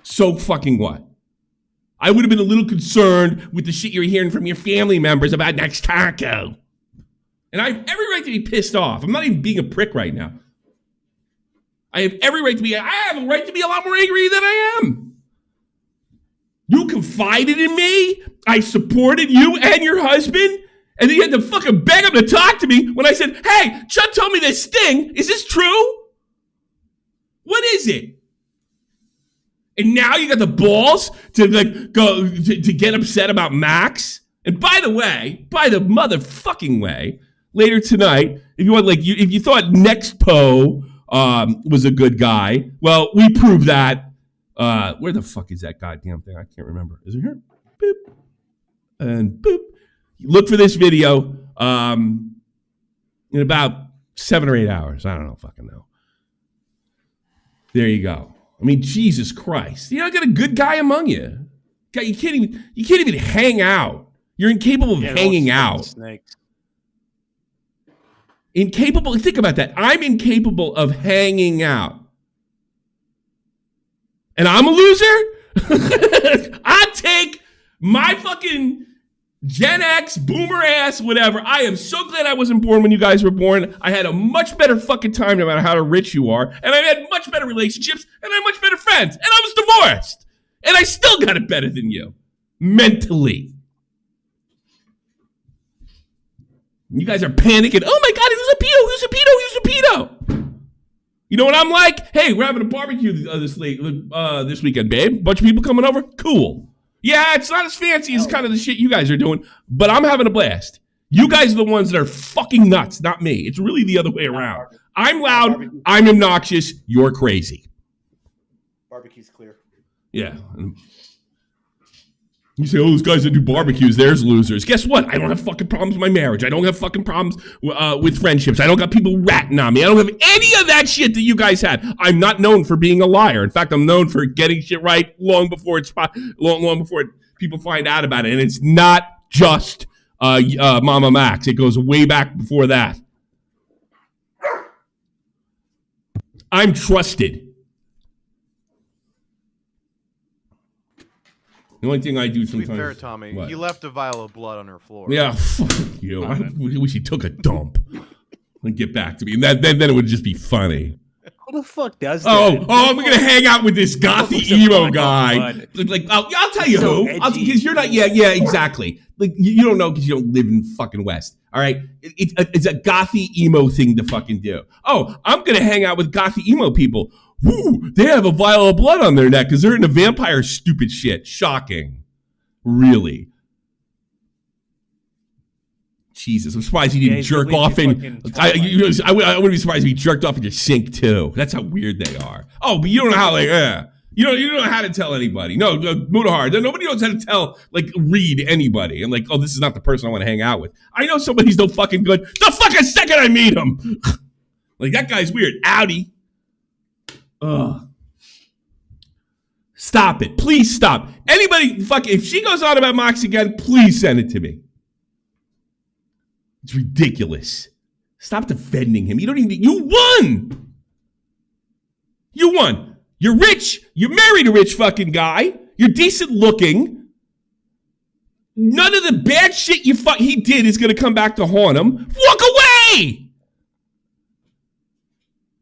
So fucking what? I would have been a little concerned with the shit you're hearing from your family members about next taco. And I have every right to be pissed off. I'm not even being a prick right now. I have every right to be, I have a right to be a lot more angry than I am. You confided in me. I supported you and your husband. And then you had to fucking beg him to talk to me when I said, hey, Chuck told me this thing. Is this true? What is it? And now you got the balls to like go to get upset about Max. And by the motherfucking way, later tonight, if you want, like, if you thought Nexpo was a good guy, well, we proved that. Where the fuck is that goddamn thing? I can't remember. Is it here? Boop and boop. Look for this video in about 7 or 8 hours. I don't know, fucking know. There you go. I mean, Jesus Christ! You know, I got a good guy among you. You can't even hang out. You're incapable of hanging out. Snakes. Incapable. Think about that. I'm incapable of hanging out, and I'm a loser. I take my fucking Gen X, boomer ass, whatever. I am so glad I wasn't born when you guys were born. I had a much better fucking time no matter how rich you are. And I had much better relationships. And I had much better friends. And I was divorced. And I still got it better than you. Mentally. You guys are panicking. Oh my God, who's a pedo? Who's a pedo? Who's a pedo? You know what I'm like? Hey, we're having a barbecue this weekend, babe. Bunch of people coming over? Cool. Yeah, it's not as fancy as kind of the shit you guys are doing, but I'm having a blast. You guys are the ones that are fucking nuts, not me. It's really the other way around. I'm loud, I'm obnoxious, you're crazy. Barbecue's clear. Yeah. You say, oh, those guys that do barbecues, there's losers. Guess what? I don't have fucking problems with my marriage. I don't have fucking problems with friendships. I don't got people ratting on me. I don't have any of that shit that you guys had. I'm not known for being a liar. In fact, I'm known for getting shit right long before people find out about it. And it's not just Mama Max. It goes way back before that. I'm trusted. The only thing I do sometimes. To be fair, Tommy, what? You left a vial of blood on her floor. Yeah, fuck you. I wish he took a dump and get back to me. And then it would just be funny. Who the fuck does that? Oh, I'm gonna hang out with this gothy emo guy. Like, I'll tell you who. Because you're not. Yeah, exactly. Like, you don't know because you don't live in fucking West. All right, it's a gothy emo thing to fucking do. Oh, I'm gonna hang out with gothy emo people. Woo, they have a vial of blood on their neck because they're into vampire stupid shit. Shocking. Really. Jesus, I'm surprised he didn't jerk off in. I wouldn't be surprised if he jerked off in your sink too. That's how weird they are. Oh, but you don't know how, like, you don't know how to tell anybody. No, Mudahar. Nobody knows how to read anybody. And like, oh, this is not the person I want to hang out with. I know somebody's no fucking good the fucking second I meet him. Like, that guy's weird. Audi. Ugh. Stop it. Please stop. Anybody, if she goes on about Mox again, please send it to me. It's ridiculous. Stop defending him. You won. You won. You're rich. You married a rich fucking guy. You're decent looking. None of the bad shit he did is going to come back to haunt him. Walk away.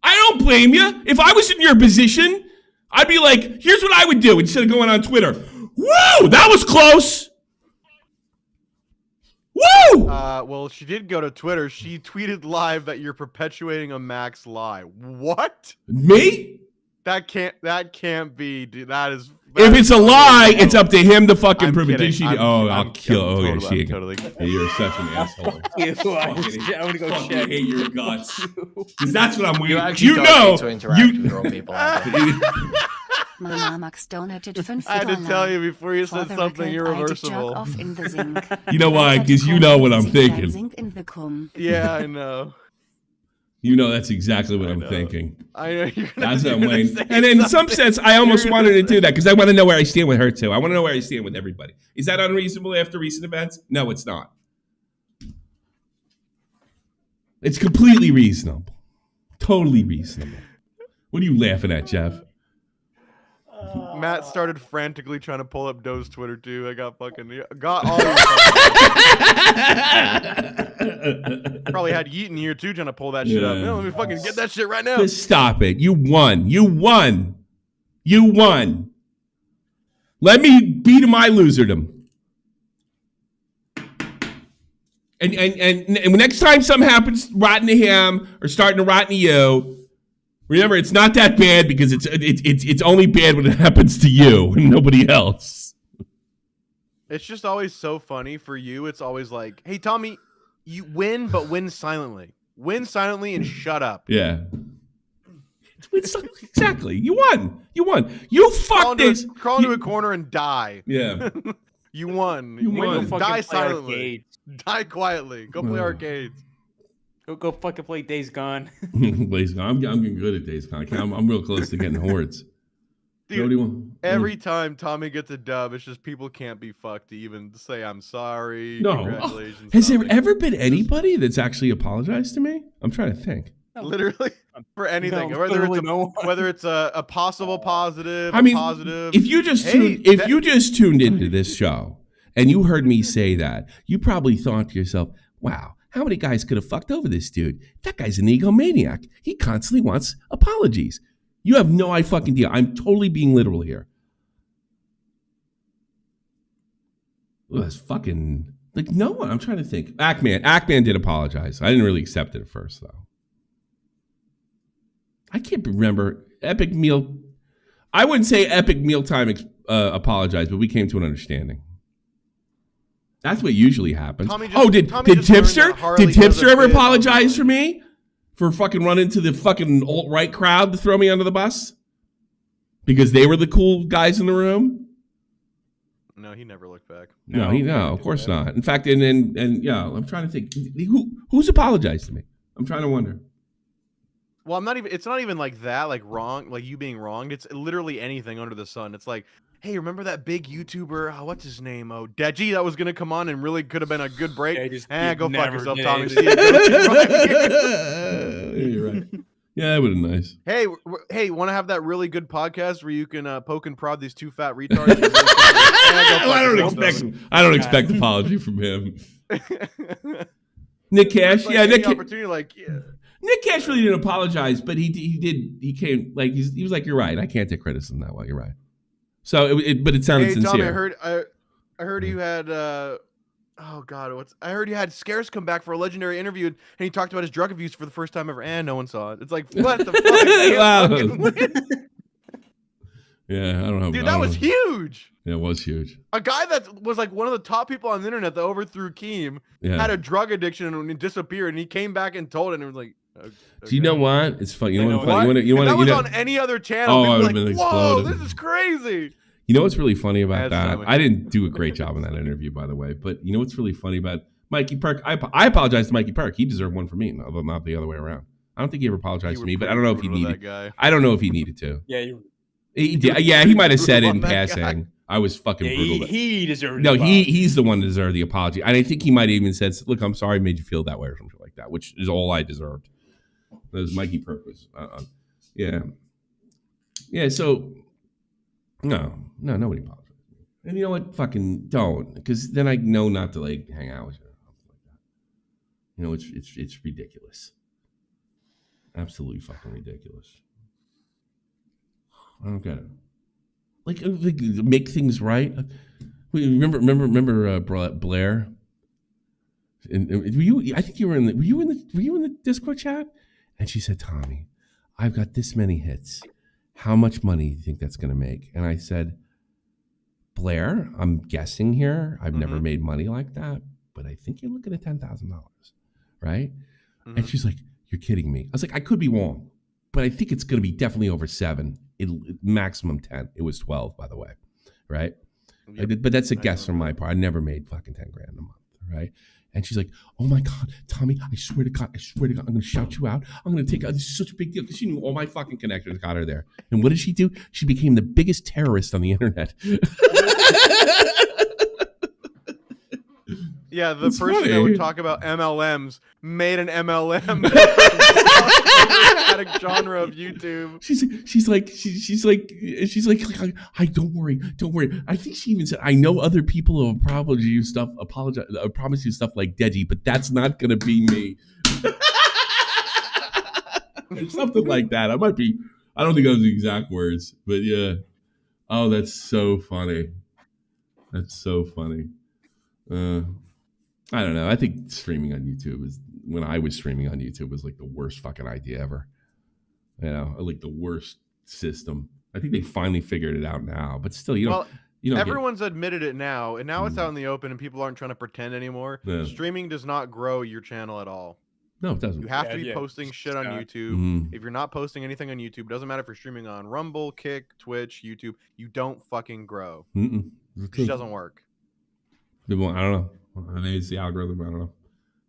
I don't blame you. If I was in your position, I'd be like, here's what I would do instead of going on Twitter. Woo, that was close. Woo! Well, she did go to Twitter. She tweeted live that you're perpetuating a Max lie. What? Me? That can't be, dude. If it's a lie, it's up to him to fucking prove it. Did she? I'll kill. Oh, yeah, totally, she. Totally. Hey, you're such an asshole. I'm gonna go check. Hate your guts. Because that's what I'm weird. You actually don't need to interact with real people. MAMAMAX donated $5. I had to tell you before you said something irreversible. Off in the zinc. You know why? Because you know what I'm thinking. Yeah, I know. You know that's exactly what I'm thinking. I know you're That's what I'm waiting. And in some sense, I almost wanted to do that because I want to know where I stand with her too. I want to know where I stand with everybody. Is that unreasonable after recent events? No, it's not. It's completely reasonable. Totally reasonable. What are you laughing at, Jeff? Matt started frantically trying to pull up Doe's Twitter too. I got all probably had Yeaton here too trying to pull that shit up. No, let me fucking get that shit right now. Just stop it. You won. You won. You won. Let me beat my loserdom. And next time something happens rotten to him or starting to rotten to you, Remember, it's not that bad because it's only bad when it happens to you and nobody else. It's just always so funny for you. It's always like, hey, Tommy, you win, but win silently. Win silently and shut up. Yeah. Exactly. You won. You fucked this. Crawl into a corner and die. Yeah. You won. You won. Die silently. Die quietly. Go play arcades. Go fucking play Days Gone. Days Gone. I'm getting good at Days Gone. I'm real close to getting hordes. Dude, every time Tommy gets a dub, it's just people can't be fucked to even say I'm sorry. No. Congratulations. Has there ever been anybody that's actually apologized to me? I'm trying to think. Literally for anything, whether it's a possible positive, I mean, positive. If you just tuned into this show and you heard me say that, you probably thought to yourself, "Wow, how many guys could have fucked over this dude? That guy's an egomaniac. He constantly wants apologies." You have no fucking idea. I'm totally being literal here. Well, that's fucking no one. I'm trying to think. Ackman did apologize. I didn't really accept it at first though. I can't remember. Epic Meal. I wouldn't say Epic Mealtime apologized, but we came to an understanding. That's what usually happens. Did Tipster ever apologize for me? For fucking running to the fucking alt-right crowd to throw me under the bus? Because they were the cool guys in the room? No, he never looked back. No, of course not. In fact, and yeah, I'm trying to think. Who's apologized to me? I'm trying to wonder. Well, it's not even like that, like wrong, like you being wronged. It's literally anything under the sun. It's like, hey, remember that big YouTuber? Oh, what's his name? Oh, Deji, that was gonna come on and really could have been a good break. Go fuck yourself, Tommy. You're right. Yeah, that would have been nice. Hey, want to have that really good podcast where you can poke and prod these two fat retards? I don't expect apology from him. Nick Cash, Nick Cash really didn't apologize, but he came like he was like, "You're right. I can't take criticism that way. You're right." So, but it sounded sincere. Tommy, I heard you had I heard you had Scarce come back for a legendary interview, and he talked about his drug abuse for the first time ever, and no one saw it. It's like, what the fuck? Yeah, I don't know. Dude, that was huge. Yeah, it was huge. A guy that was like one of the top people on the internet that overthrew Keem had a drug addiction and disappeared, and he came back and told it, and it was like, okay. Do you know what? It's funny. You know what? That was on any other channel. Oh, People like, whoa, this is crazy. You know what's really funny about that? I didn't do a great job in that interview, by the way. But you know what's really funny about Mikey Perk? I apologize to Mikey Perk. He deserved one for me, not the other way around. I don't think he ever apologized to me, but I don't know if he needed. I don't know if he needed to. He might have said it in passing. I was fucking brutal. He deserved. No, he's the one that deserved the apology, and I think he might have even said, "Look, I'm sorry, I made you feel that way," or something like that, which is all I deserved. That was Mikey Perk was, yeah. So no, nobody apologized. And you know what? Fucking don't, because then I know not to like hang out with you. You know, it's ridiculous. Absolutely fucking ridiculous. I don't get it. Like make things right. Remember Blair? And were you? I think you were in the. Were you in the Discord chat? And she said, "Tommy, I've got this many hits. How much money do you think that's going to make?" And I said, "Blair, I'm guessing here. I've never made money like that, but I think you're looking at $10,000, right?" And she's like, "You're kidding me." I was like, "I could be wrong, but I think it's going to be definitely over 7. Maximum 10. It was 12, by the way, right?" But that's a guess from my part. I never made fucking 10 grand a month, right? And she's like, "Oh my God, Tommy, I swear to God, I'm going to shout you out. I'm going to take out. This is such a big deal." Because she knew all my fucking connectors got her there. And what did she do? She became the biggest terrorist on the internet. Yeah, the person that would talk about MLMs made an MLM at a genre of YouTube. She's like, "I don't worry. I think she even said, I know other people who promise you stuff like Deji, but that's not gonna be me." Something like that. I don't think those are the exact words, but yeah. Oh, that's so funny. That's so funny. I don't know. I think streaming on YouTube when I was streaming on YouTube was like the worst fucking idea ever. You know, like the worst system. I think they finally figured it out now, but still, you don't. Everyone's admitted it now, and now it's out in the open, and people aren't trying to pretend anymore. Yeah. Streaming does not grow your channel at all. No, it doesn't. You have to be posting shit on YouTube. If you're not posting anything on YouTube, doesn't matter if you're streaming on Rumble, Kick, Twitch, YouTube, you don't fucking grow. It just doesn't work. People, I don't know. Maybe it's the algorithm. I don't know.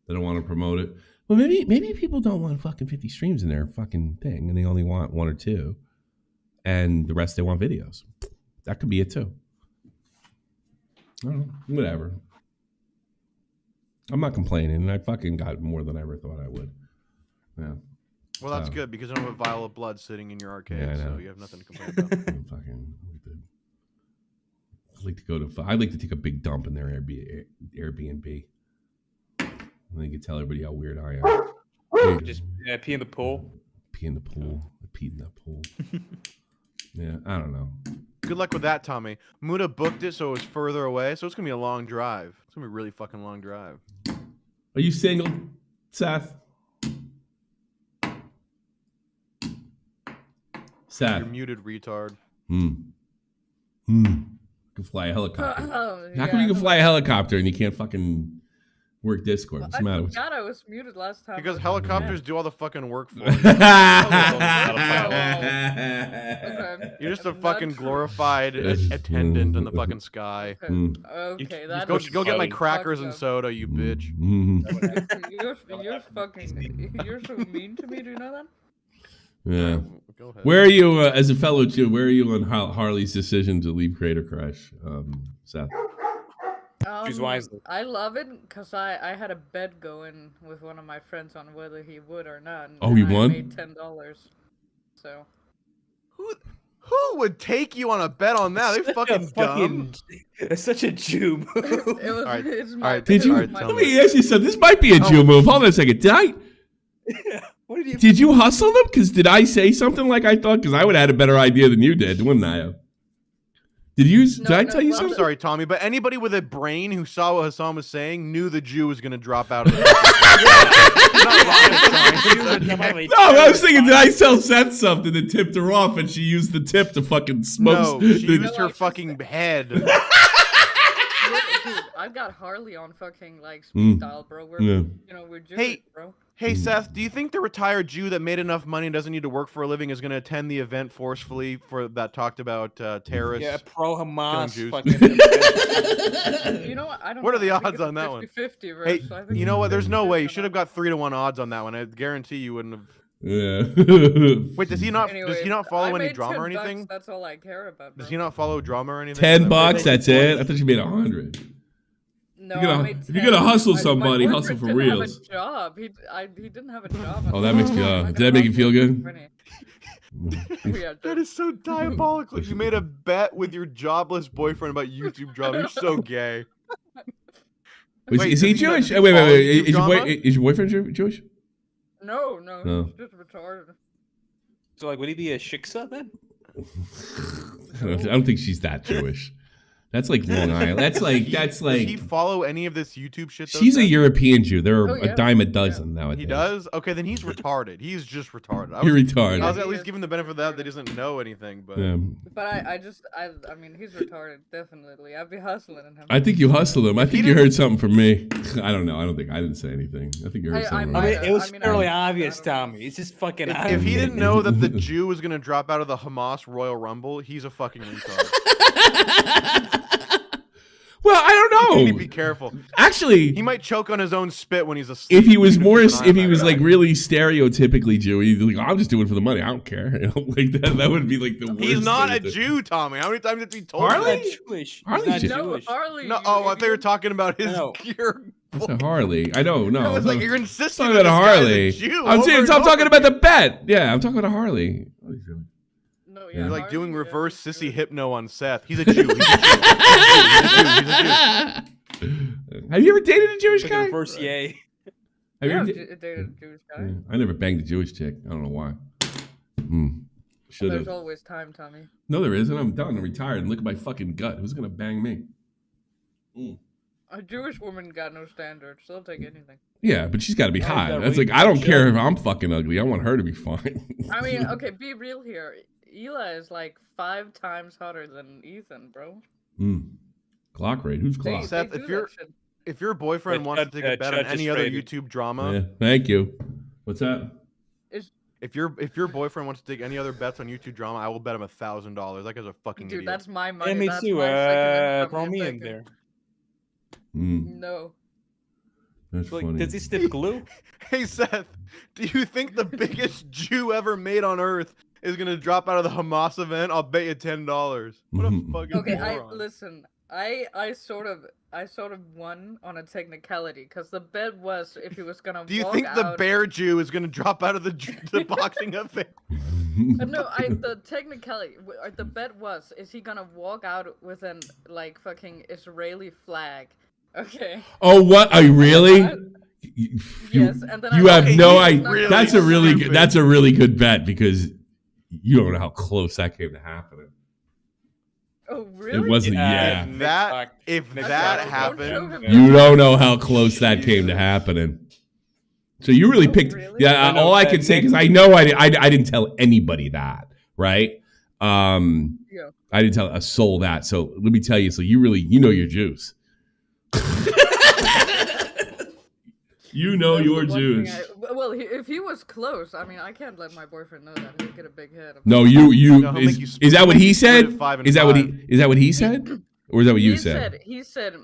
They don't want to promote it. Well, maybe people don't want fucking 50 streams in their fucking thing, and they only want 1 or 2, and the rest they want videos. That could be it too. I don't know. Whatever. I'm not complaining, and I fucking got more than I ever thought I would. Yeah. Well, that's good because you don't have a vial of blood sitting in your arcade, so you have nothing to complain about. I'd like to go to. I'd like to take a big dump in their Airbnb. And then you can tell everybody how weird I am. Just pee in the pool. Pee in the pool. Pee in that pool. Yeah, I don't know. Good luck with that, Tommy. Muda booked it, so it was further away, so it's gonna be a long drive. It's gonna be a really fucking long drive. Are you single, Seth? Seth. You're muted, retard. You can fly a helicopter. How come you can fly a helicopter and you can't fucking work Discord? What's the matter with you? I was muted last time. Because helicopters do all the fucking work for you. You're just a fucking glorified attendant in the fucking sky. Okay, that's go get my crackers and soda, you bitch. You're so mean to me. Do you know that? Yeah. Where are you, as a fellow Jew, where are you on Harley's decision to leave Creator Crush, Seth? Choose wisely. I love it because I had a bet going with one of my friends on whether he would or not. Oh, you won? I made $10. So. Who would take you on a bet on that? They fucking dumb. It's such a Jew move. It's my Did you? Let me ask you something. This might be a Jew move. Hold on a second. Did you hustle them? Because did I say something like I thought? Because I would have had a better idea than you did, wouldn't I have? Did I tell you something? I'm sorry, Tommy, but anybody with a brain who saw what Hassan was saying knew the Jew was going to drop out of it. No, I was thinking, did I tell Seth something that tipped her off and she used the tip to fucking smoke? No, she used her fucking head. Dude, I've got Harley on fucking like speed dial, bro. We're Jewish, bro. Hey Seth, do you think the retired Jew that made enough money and doesn't need to work for a living is going to attend the event forcefully that talked about terrorists? Yeah, pro-Hamas. You know what? I don't. What are the know. odds on that one? 50-50, bro. Hey, So I think you know what? There's no way. You should have got 3-to-1 odds on that one. I guarantee you wouldn't have. Yeah. Wait, does he not follow any made drama or $10. anything? That's all I care about, bro. Does he not follow drama or anything? $10. That's it. I thought you made 100. No, if you're gonna hustle somebody, hustle for reals. He didn't have a job. Oh, that makes you. Did that make you feel good? That is so diabolical. You made a bet with your jobless boyfriend about YouTube drama. You're so gay. Is he Jewish? Wait. Is your boyfriend Jewish? No, he's just retarded. So, like, would he be a shiksa then? I don't think she's that Jewish. That's like Long Island. That's like. Does he follow any of this YouTube shit? She's a European Jew. There are a dime a dozen nowadays. He does? Okay, then he's retarded. He's just retarded. You're retarded. I was at least giving the benefit of that he doesn't know anything, but. Yeah. But I mean, he's retarded, definitely. I'd be hustling him. I think you hustled him. I think you heard something from me. I don't know. I didn't say anything. I think you heard something. It was fairly obvious, Tommy. It's just fucking obvious. If he didn't know that the Jew was going to drop out of the Hamas Royal Rumble, he's a fucking retard. Well, I don't know. You need to be careful. Actually, he might choke on his own spit when he's asleep. If he was like really stereotypically Jew, he'd be like, "I'm just doing it for the money. I don't care." You know, like that would be like the worst. He's not a Jew, Tommy. How many times have you told Harley? me? Jewish. Harley's Jewish. Harley. No, I thought you were talking about his gear. Harley. I know. No, I was like, you're insisting about a Harley. Jew. I'm talking about the bet. Yeah, I'm talking about a Harley. No, You're like doing reverse sissy hypno on Seth. He's a Jew. He's a Jew. Have you ever dated a Jewish guy? Reverse yay. Have you ever dated a Jewish guy? Yeah, I never banged a Jewish chick. I don't know why. Should have. There's always time, Tommy. No, there isn't. I'm done. I'm retired. And look at my fucking gut. Who's gonna bang me? A Jewish woman got no standards. She'll take anything. Yeah, but she's got to be hot. That's like, I don't care if I'm fucking ugly. I want her to be fine. I mean, okay, be real here. Ela is like 5 times hotter than Ethan, bro. Clock rate. Who's clock? Seth, if your boyfriend wants to take a bet on any other YouTube drama, yeah, thank you. What's that? If your boyfriend wants to take any other bets on YouTube drama, I will bet him $1,000. That guy's a fucking Dude, idiot. that's my money. Yeah, me that's too. my second Throw me in second. there. No. That's Like, funny. does he stiff glue? Hey Seth, do you think the biggest Jew ever made on Earth is gonna drop out of the Hamas event? I'll bet you $10. What a fucking Okay, moron. listen. I sort of won on a technicality because the bet was if he was gonna. Do you walk think the out... bear Jew is gonna drop out of the boxing event? No, the technicality. The bet was: is he gonna walk out with an like fucking Israeli flag? Okay. Oh, what? Are you really? Yes, and then you have no idea. idea. Really That's a really stupid. good. That's a really good bet because you don't know how close that came to happening. Oh, really? It wasn't. If Yeah. that happened, You don't know how close that came to happening. So you really picked. really? Yeah. All I can say because I know I didn't tell anybody that. Right. Yeah. I didn't tell a soul that. So let me tell you. So you know your juice. You know That's your the one juice. thing well, if he was close, I mean, I can't let my boyfriend know that he'd get a big head. No, No, he'll make you is that what he said? split it 5 and Is that 5. what he said? Or is that what you said? He said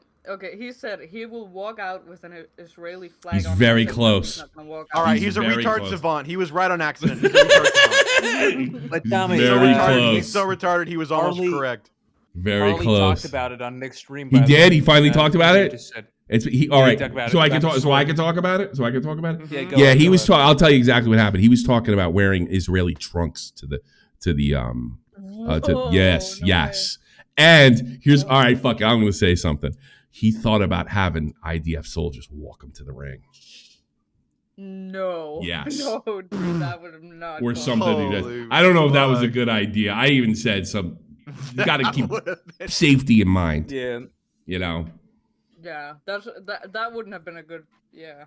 he will walk out with an Israeli flag He's on. very him, close. he's not gonna walk All out. right, He's he's a very retard close. savant. He was right on accident. He's a retard savant. But He's Tommy, very Retarded. close. He's so retarded. He was almost Harley- correct. Very Harley close. talked about it on Nick's stream. He by the did? way. He finally talked about he it? just said- All Yeah, he right. talked about So it. I can About talk. the So I sword. can talk about it. So I can talk about it. Yeah, go Yeah, ahead, he go was ahead. talking. I'll tell you exactly what happened. He was talking about wearing Israeli trunks to the Oh, yes, no yes. And here's all right. Fuck it. I'm going to say something. He thought about having IDF soldiers walk him to the ring. No. Yes. No, dude, that would have not. Or gone. something. Holy I don't know if that was a fuck. good idea. I even said some. You got to That keep would've been- safety in mind. Yeah. You know. Yeah, that wouldn't have been a good. Yeah.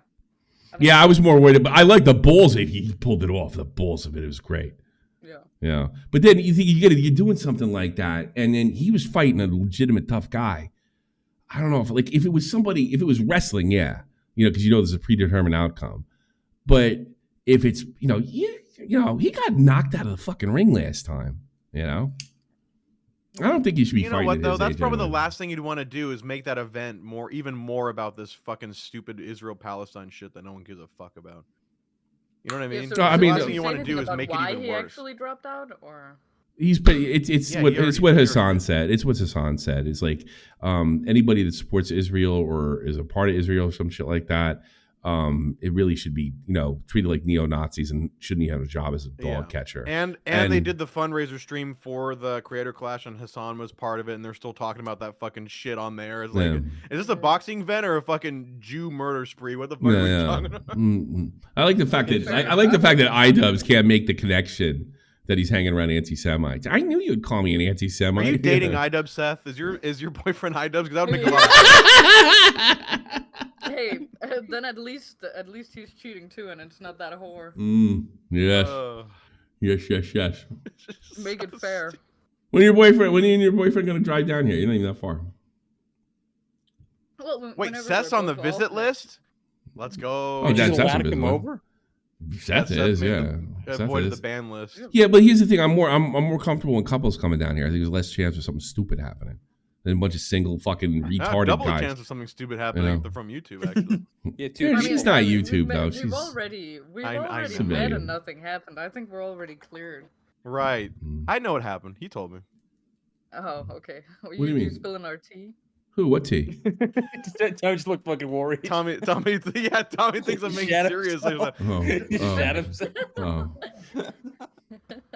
Yeah, I was more worried, but I like the balls. He pulled it off. The balls of it was great. Yeah. Yeah, but then you think you're doing something like that, and then he was fighting a legitimate tough guy. I don't know if it was wrestling, yeah, because there's a predetermined outcome. But if it's he got knocked out of the fucking ring last time. I don't think you should be You know fighting. what at though? his That's age probably the anyway. last thing you'd want to do is make that event even more about this fucking stupid Israel-Palestine shit that no one gives a fuck about. You know what I mean? So, No, I so mean, did the last he thing you say want to anything do is about make it why even he worse. actually dropped out, or It's Yeah, what he already- what he Hassan already- said. It's what Hassan said. It's like anybody that supports Israel or is a part of Israel or some shit like that. It really should be treated like neo-Nazis and shouldn't have a job as a dog catcher. And they did the fundraiser stream for the Creator Clash, and Hassan was part of it, and they're still talking about that fucking shit on there. It's like, Yeah. is this a boxing event or a fucking Jew murder spree? What the fuck are we talking about? I like the fact that I like the fact that iDubbbz can't make the connection that he's hanging around anti-Semites. I knew you'd call me an Are anti-Semite. you dating iDubbbz, Seth? Is your boyfriend iDubbbz? Because that would make a lot of sense. hey, then at least he's cheating too, and it's not that whore. Yes. Yes. Make it fair. When are you and your boyfriend gonna drive down here? You're not even that far. Well, Wait, whenever Seth's we're on the both visit off it. list? Let's go. Oh, Seth's on Come business. over. Seth is, made yeah. them Seth avoided is. the ban list. Yeah, but here's the thing: I'm more comfortable when couples coming down here. I think there's less chance of something stupid happening than a bunch of single fucking retarded Double guys. chance of something stupid happening if they're from YouTube, actually. Yeah, Dude, she's not YouTube though. We've She's already I met know. Civilian. and nothing happened. I think we're already cleared. Right. I know what happened. He told me. Oh, okay. do you mean? Spilling our tea? Who? What tea? Tommy just looked fucking worried. Tommy thinks I'm being Shat serious. himself. Shat himself. Oh.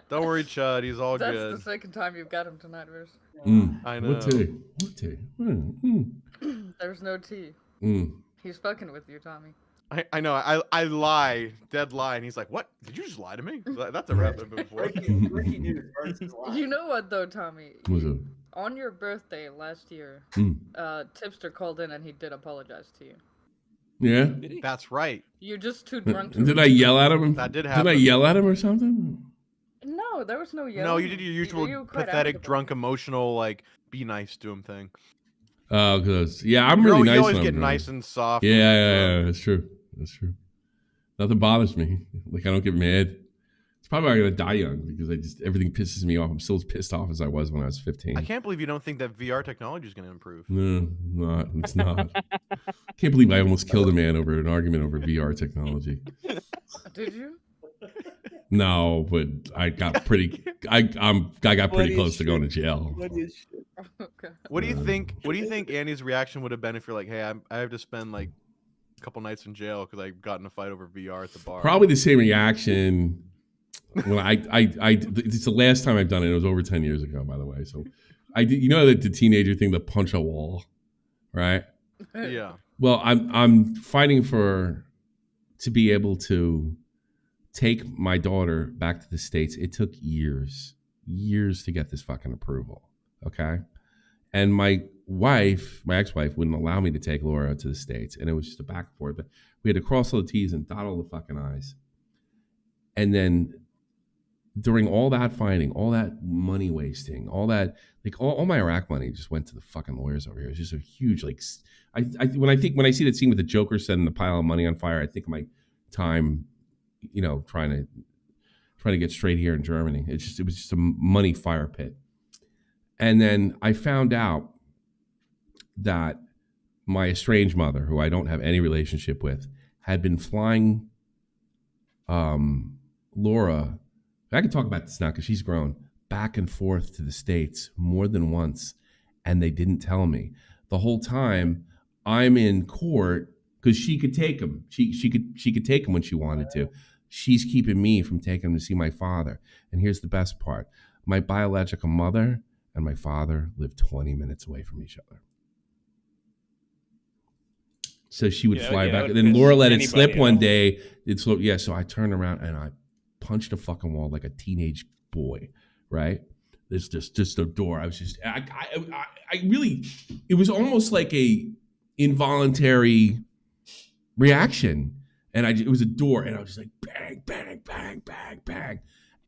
Don't worry, Chud. He's all That's good. the second time you've got him tonight, Vers. I know. What tea? What tea? There's no tea. He's fucking with you, Tommy. I know. I lie, dead lie, and he's like, "What? Did you just lie to me?" That's a rap before. Breaking news. Ernst is lying. You know what though, Tommy? What's up? on your birthday last year, Tipster called in and he did apologize to you. Yeah, that's right. You're just too drunk to. Did I yell at him? That did happen. Did I yell at him or something? No, there was no yelling. No, you did your usual pathetic, drunk, emotional, like, be nice to him thing. Oh, because I'm really nice. You always when get I'm drunk. nice and soft. Yeah, that's true. That's true. Nothing bothers me. Like, I don't get mad. It's probably why I'm gonna die young, because everything pisses me off. I'm still as pissed off as I was when I was 15. I can't believe you don't think that VR technology is gonna improve. No, it's not. Can't believe I almost killed a man over an argument over VR technology. Did you? No, but I got pretty. I got pretty close to going to jail. Okay. What do you think? What do you think Annie's reaction would have been if you're like, hey, I have to spend like a couple nights in jail because I got in a fight over VR at the bar? Probably the same reaction. When it's the last time I've done it. It was over 10 years ago, by the way. So I did. You know that the teenager thing, the punch a wall, right? Yeah. Well, I'm fighting to be able to take my daughter back to the States. It took years to get this fucking approval. Okay. And my ex-wife wouldn't allow me to take Laura to the States. And it was just a back and forth. But we had to cross all the T's and dot all the fucking I's. And then during all that fighting, all that money wasting, all that, like all my Iraq money just went to the fucking lawyers over here. It's just a huge, like, when I see that scene with the Joker setting the pile of money on fire, I think of my time, trying to get straight here in Germany. It was just a money fire pit. And then I found out that my estranged mother, who I don't have any relationship with, had been flying Laura. I can talk about this now because she's grown, back and forth to the States more than once, and they didn't tell me. The whole time I'm in court because she could take him. She could take him when she wanted to. She's keeping me from taking him to see my father. And here's the best part. My biological mother and my father live 20 minutes away from each other. So she would fly back. And then Laura let it slip one day. So I turned around and I punched a fucking wall like a teenage boy, right? There's just a door. I really, it was almost like a involuntary reaction. And it was a door, and I was just like, bang, bang, bang, bang, bang.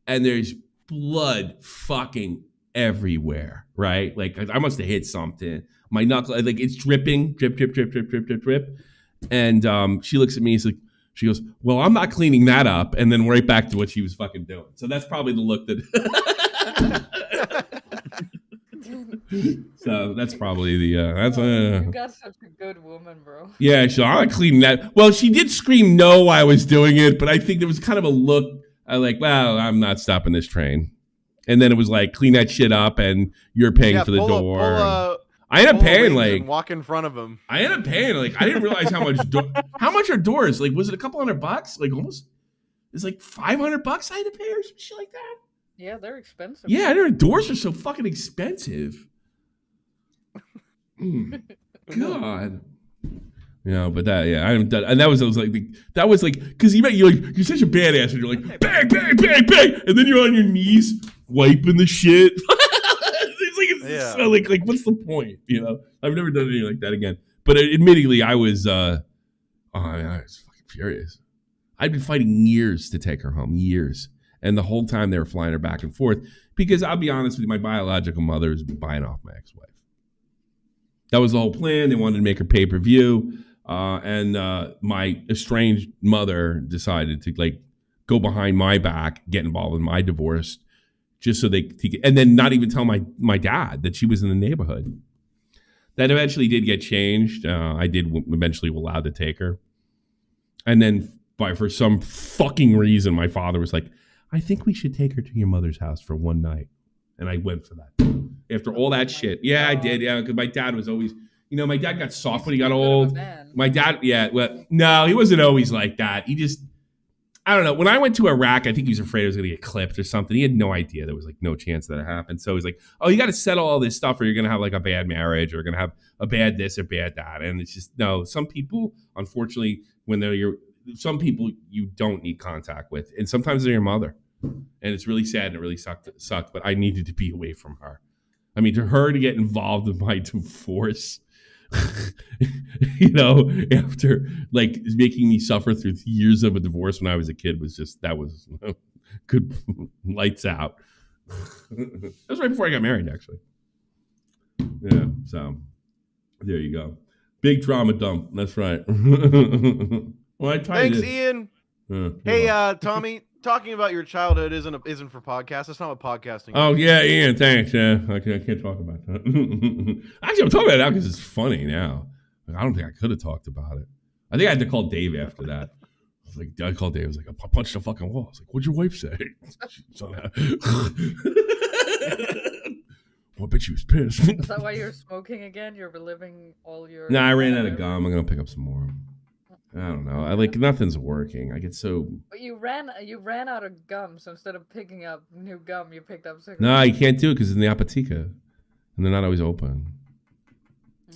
And there's blood fucking everywhere, right? Like, I must have hit something. My knuckle, like, it's dripping, drip, drip, drip, drip, drip, drip, drip. And she looks at me, she goes, well, I'm not cleaning that up. And then right back to what she was fucking doing. So that's probably the look that... So that's probably the you got such a good woman, bro. Yeah, so I'm not cleaning that. Well, she did scream no while I was doing it, but I think there was kind of a look like, well, I'm not stopping this train. And then it was like, clean that shit up and you're paying for the door. I ended up paying like walk in front of him. I ended up paying like I didn't realize how much how much are doors? Like was it a couple $100? Like almost it's like $500 I had to pay or some shit like that. Yeah, they're expensive. Yeah, their doors are so fucking expensive. God. But I'm done. And that was like, because you're such a badass, and you're like, bang, bang, bang, bang, and then you're on your knees wiping the shit. It's like, what's the point? I've never done anything like that again. But admittedly, I was, I was fucking furious. I'd been fighting years to take her home, years. And the whole time they were flying her back and forth because I'll be honest with you, my biological mother has been buying off my ex-wife. That was the whole plan. They wanted to make her pay-per-view. And my estranged mother decided to go behind my back, get involved in my divorce just so and then not even tell my dad that she was in the neighborhood. That eventually did get changed. I did eventually allowed to take her. And then for some fucking reason, my father was like, I think we should take her to your mother's house for one night. And I went for that. After all that shit. Yeah, I did. Yeah, because my dad was always, my dad got soft when he got old. My dad, no, he wasn't always like that. He just, I don't know. When I went to Iraq, I think he was afraid I was going to get clipped or something. He had no idea. There was no chance that it happened. So he's like, oh, you got to settle all this stuff or you're going to have a bad marriage or you're going to have a bad this or bad that. And it's just, no, some people, unfortunately, some people you don't need contact with. And sometimes they're your mother. And it's really sad and it really sucked. But I needed to be away from her. I mean, to her to get involved in my divorce, you know, after like making me suffer through years of a divorce when I was a kid that was good. Lights out. That was right before I got married, actually. Yeah, so there you go. Big trauma dump. That's right. Well, I tried. Thanks, Ian. Hey, Tommy. Talking about your childhood isn't for podcasts. That's not what podcasting. Oh yeah, Ian. Thanks. Yeah, I can't talk about that. Actually, I'm talking about it now because it's funny now. I don't think I could have talked about it. I think I had to call Dave after that. I called Dave. I was like, I punched the fucking wall. I was like, what'd your wife say? Well, I bet she was pissed. Is that why you're smoking again? You're reliving all your... No, I ran out of gum. I'm going to pick up some more. I don't know. Nothing's working. I get so... But you ran out of gum, so instead of picking up new gum, you picked up cigarettes. No, you can't do it because it's in the apotheca. And they're not always open.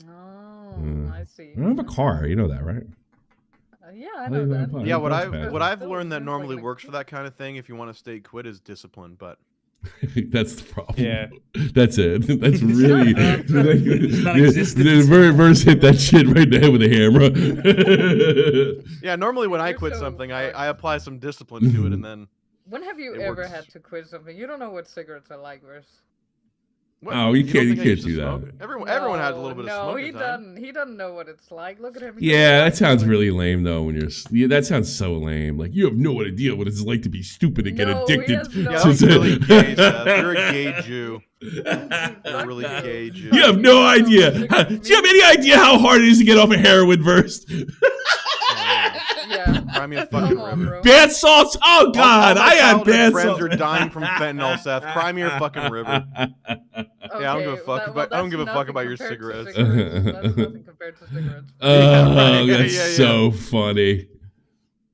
Oh, I see. I don't have a car. You know that, right? Yeah, I know that. Yeah, what I've learned that normally works for that kind of thing, if you want to stay quit, is discipline, but... That's the problem. Yeah. That's it. That's really... the verse hit that shit right in the head with a hammer. Yeah, normally when I quit something, I apply some discipline to it, and then... When have you ever had to quit something? You don't know what cigarettes are like, verse. What? Oh, you can't do that. Everyone has a little bit of smoke. No, he doesn't. He doesn't know what it's like. Look at him. Yeah, that sounds really lame though. When you're, that sounds so lame. Like you have no idea what it's like to be stupid and get addicted. That's really gay, Seth. You're a gay Jew. You're a really gay Jew. You have no idea. Do you have any idea how hard it is to get off a heroin burst? Yeah. Cry me a fucking river. Bath salts. Oh God, I had bath salts. Friends are dying from fentanyl, Seth. Cry me a fucking river. Yeah, I don't give a fuck about. I don't give a fuck about your cigarettes. That's nothing compared to cigarettes. Oh, that's so funny.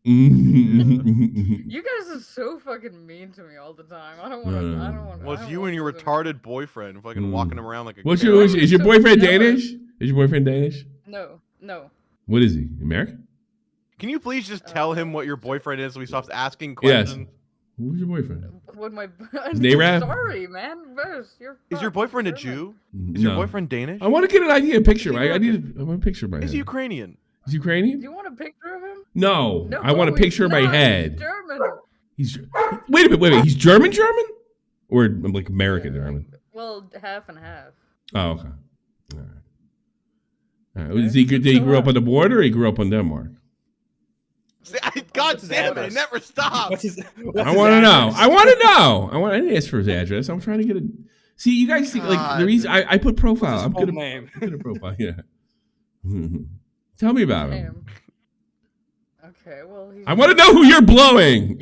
You guys are so fucking mean to me all the time. I don't want to. Well, it's you and your retarded boyfriend fucking walking around like a. Is your boyfriend Danish? Is your boyfriend Danish? No. What is he? American? Can you please just tell him what your boyfriend is so he stops asking questions? Yes. Who's your boyfriend? What my? N-A-R-A-B? Sorry, man. Is your boyfriend a Jew? Is your boyfriend Danish? I want to get an idea, a picture. I want a picture of my head. Is he Ukrainian? Is he Ukrainian? Do you want a picture of him? No, I want a picture of my head. He's German. Wait a minute. He's German, or like American German? Well, half and half. Oh, okay. All right. Did he grow up on the border, or he grew up in Denmark? God damn it! It never stops. I want to know. I didn't ask for his address. I'm trying to get a. See, you guys think like the reason I put profile. I'm good at profile. Yeah. Tell me about him. Okay, well. I want to know who you're blowing.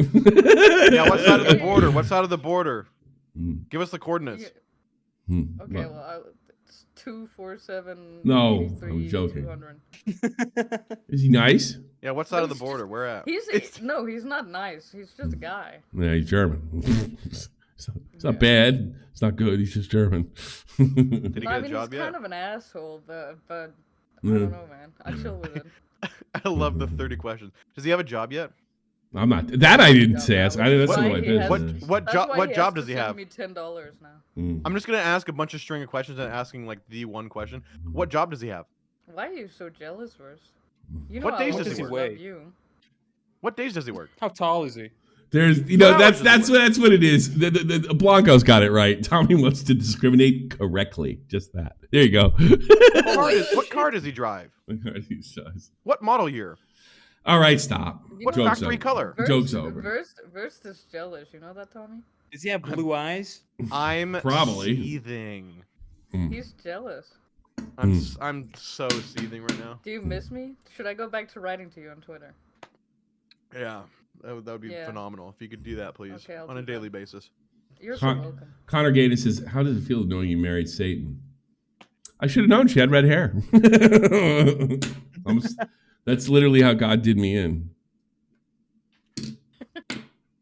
Yeah, what side of the border? What side of the border? Give us the coordinates. Okay, well, it's 247. No, I was joking. Is he nice? Yeah, what side of the border? Where at? He's not nice. He's just a guy. Yeah, he's German. It's not bad. It's not good. He's just German. Did he get a job he's yet? kind of an asshole, but I don't know, man. I chill with it. I love the 30 questions. Does he have a job yet? I'm not. That I didn't say. That's not my business. What job does he have? Me $10 now. I'm just gonna ask a bunch of string of questions and asking like the one question. What job does he have? Why are you so jealous, Verse? You know what days does he work? What days does he work? How tall is he? There's, that's what it is. The Blanco's got it right. Tommy wants to discriminate correctly. Just that. There you go. What car does he drive? What model year? All right, stop. What factory color? Joke's over. Verse is jealous. You know that, Tommy? Does he have blue eyes? I'm probably seething. He's jealous. I'm so seething right now. Do you miss me? Should I go back to writing to you on Twitter? Yeah, that would be phenomenal if you could do that, please, on a daily basis. You're so welcome. Connor Gator says, "How does it feel knowing you married Satan?" I should have known she had red hair. That's literally how God did me in.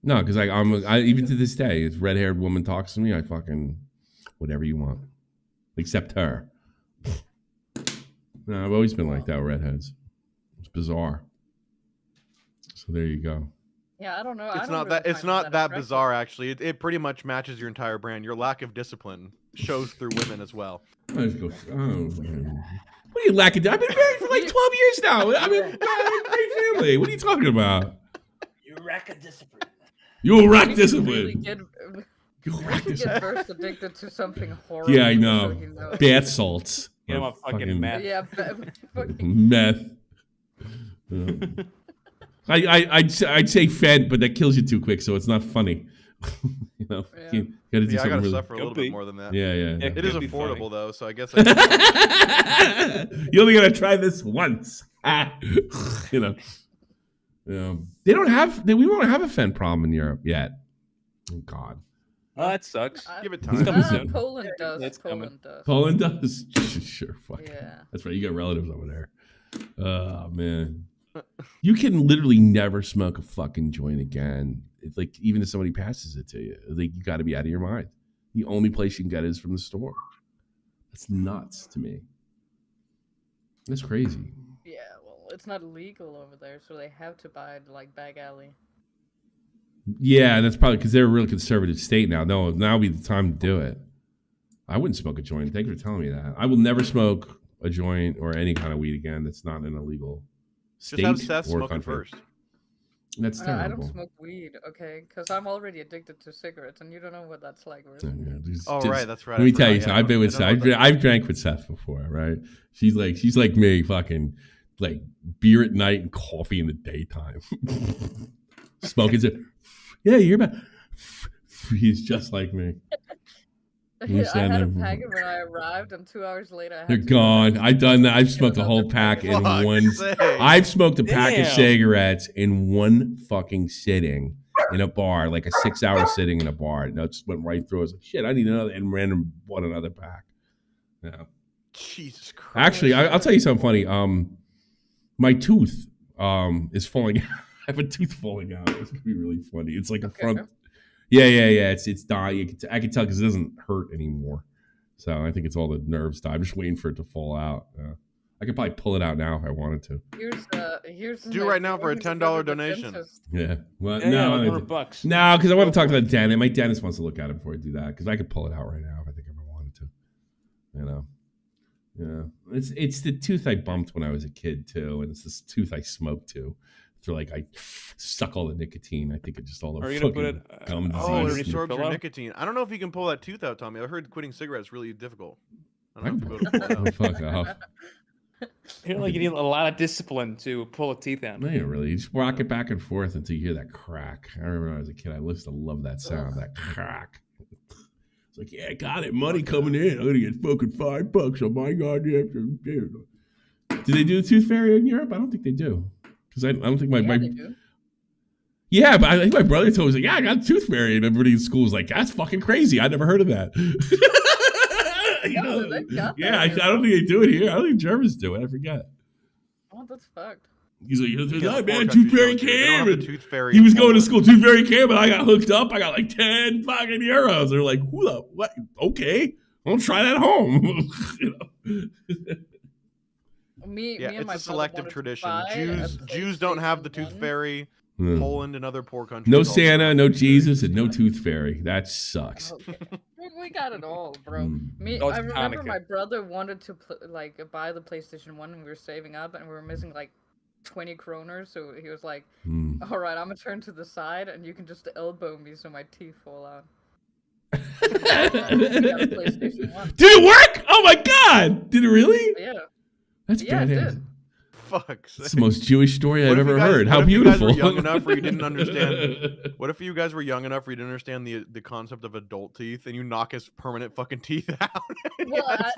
No, because I even to this day, if red-haired woman talks to me, I fucking whatever you want, except her. No, I've always been like that with redheads. It's bizarre. So there you go. Yeah, I don't know. It's not that bizarre actually. It pretty much matches your entire brand. Your lack of discipline shows through women as well. I just go, oh, man. What are you lacking? I've been married for like 12 years now. I mean, great family. What are you talking about? You wreck discipline. You wreck discipline. Really get first addicted to something horrible. Yeah, I know. So bath salts. You know, fucking meth. Yeah, meth. I'd say fed, but that kills you too quick, so it's not funny. You know, you gotta do I gotta really... suffer a little bit more than that. Yeah. It is affordable though, so I guess. You only gotta try this once. You know, they don't have. We won't have a fen problem in Europe yet. Oh God. Oh, that sucks. Give it time. Poland does. Poland does. Sure. Fuck. Yeah. That's right. You got relatives over there. Oh man. You can literally never smoke a fucking joint again. It's like even if somebody passes it to you, like you got to be out of your mind. The only place you can get it is from the store. That's nuts to me. That's crazy. Yeah, well, it's not legal over there, so they have to buy it like back alley. Yeah, that's probably because they're a real conservative state now. No, now would be the time to do it. I wouldn't smoke a joint. Thank you for telling me that. I will never smoke a joint or any kind of weed again that's not an illegal state. Just have Seth or smoke it country. first. That's terrible. I don't smoke weed, okay? Because I'm already addicted to cigarettes, and you don't know what that's like. Right, that's right. Let me tell you something. I've been with Seth. I've drank with Seth before, right? She's like me, fucking like beer at night and coffee in the daytime. Smoking. Yeah, you're about. He's just like me. I had a packet when I arrived, and 2 hours later, they're gone. I've done that. I've smoked a whole pack in one. I've smoked a pack of cigarettes in one fucking sitting in a bar, like a 6-hour sitting in a bar. No, it just went right through. I was like, shit, I need another, and random bought another pack. Yeah. Jesus Christ. Actually, I'll tell you something funny. My tooth is falling out. I have a tooth falling out. It's gonna be really funny. It's like a front. Yeah. It's dying. I can tell because it doesn't hurt anymore. So I think it's all the nerves die. I'm just waiting for it to fall out. I could probably pull it out now if I wanted to. Here's do right now for a $10 donation. Yeah. Well, $100. No, because I want to talk to the dentist. My dentist wants to look at it before I do that because I could pull it out right now if I think I wanted to. You know. Yeah. It's the tooth I bumped when I was a kid too, and it's this tooth I smoked too. So like I suck all the nicotine. I think it just all the fucking gum disease. Oh, it absorbs your nicotine. I don't know if you can pull that tooth out, Tommy. I heard quitting cigarettes is really difficult. I don't know if you be able to pull it out. Fuck off. You know, you need a lot of discipline to pull a teeth out. No, you don't really. You just rock it back and forth until you hear that crack. I remember when I was a kid, I used to love that sound, that crack. It's like, yeah, got it. Money coming in. I'm gonna get fucking $5 on my goddamn. Do they do the tooth fairy in Europe? I don't think they do. Because I don't think my yeah, but I think my brother told me, like, yeah, I got a tooth fairy, and everybody in school was like, that's fucking crazy. I never heard of that. Yeah, I don't think they do it here. I don't think Germans do it. I forget. Oh, that's fucked. He's like, man, tooth fairy came. He was going to school, tooth fairy came, and I got hooked up. I got like 10 fucking euros. They're like, what? Okay, I'll try that home. Me it's and my a selective tradition. Jews don't have the tooth fairy. Poland and other poor countries. No Santa, no Jesus, and no tooth fairy. That sucks. Okay. We got it all, bro. I remember my brother wanted to buy the PlayStation 1, and we were saving up, and we were missing like 20 kroners. So he was like, "All right, I'm gonna turn to the side, and you can just elbow me so my teeth fall out." Did it work? Oh my god! Did it really? Yeah. That's badass. Fuck. It's the most Jewish story I've ever heard. How beautiful. What if you guys were young enough where you didn't understand? What if you guys were young enough where you didn't understand the concept of adult teeth and you knock his permanent fucking teeth out? Well,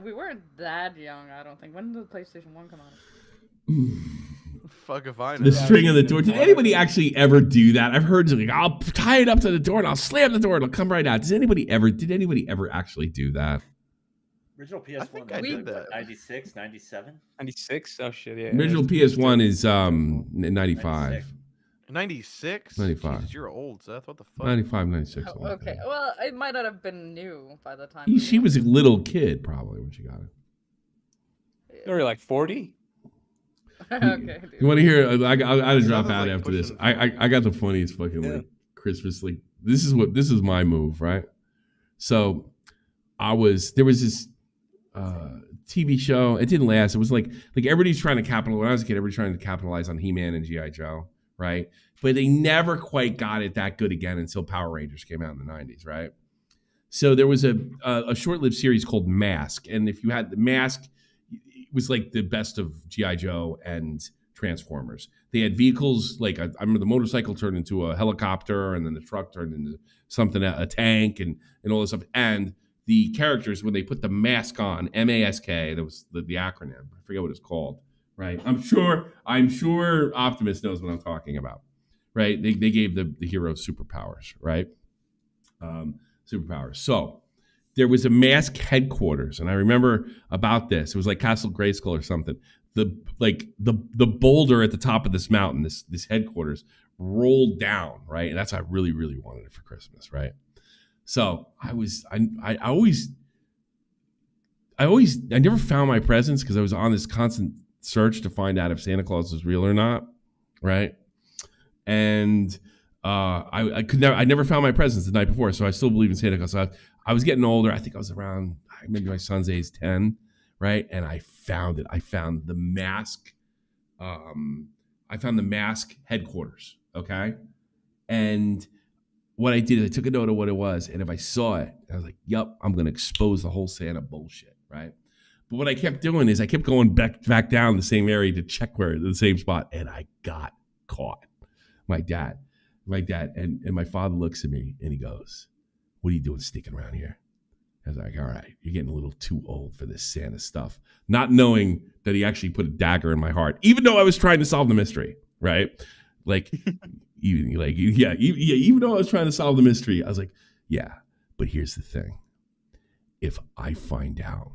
we weren't that young, I don't think. When did the PlayStation 1 come out? Fuck if I know. The string on the door. Did anybody actually ever do that? I've heard like, I'll tie it up to the door and I'll slam the door and it'll come right out. Did anybody ever actually do that? Original PS1. I think I did that. 96, 97? 96? Oh, shit, yeah. Original PS1 is 95. 96? 95. Jesus, you're old, Seth. What the fuck? 95, 96. Oh, okay. Well, it might not have been new by the time. She was a little kid probably when she got it. You were like 40? Okay. You want to hear? I gotta drop out after this. I got the funniest fucking like Christmas. Like this is my move, right? So there was this TV show. It didn't last. It was like everybody's trying to capitalize. When I was a kid, everybody's trying to capitalize on He-Man and G.I. Joe, right? But they never quite got it that good again until Power Rangers came out in the 90s, right? So there was a short-lived series called Mask. And if you had the Mask, it was like the best of G.I. Joe and Transformers. They had vehicles, like I remember the motorcycle turned into a helicopter, and then the truck turned into something, a tank, and all this stuff. And the characters, when they put the mask on, M-A-S-K, that was the acronym. I forget what it's called, right? I'm sure Optimus knows what I'm talking about, right? They gave the heroes superpowers, right? Superpowers. So there was a mask headquarters, and I remember about this. It was like Castle Grayskull or something. The boulder at the top of this mountain, this headquarters, rolled down, right? And that's I really, really wanted it for Christmas, right? So I never found my presents because I was on this constant search to find out if Santa Claus was real or not, right? And I never found my presents the night before, so I still believe in Santa Claus. So I was getting older. I think I was around maybe my son's age 10, right? And I found it. I found the mask. I found the mask headquarters. Okay, and what I did is I took a note of what it was, and if I saw it, I was like, "Yup, I'm going to expose the whole Santa bullshit." Right? But what I kept doing is I kept going back down the same area to check the same spot, and I got caught. My dad, and my father looks at me and he goes, "What are you doing sneaking around here?" I was like, "All right, you're getting a little too old for this Santa stuff." Not knowing that he actually put a dagger in my heart, even though I was trying to solve the mystery, right? Even though I was trying to solve the mystery, I was like, "Yeah, but here's the thing: if I find out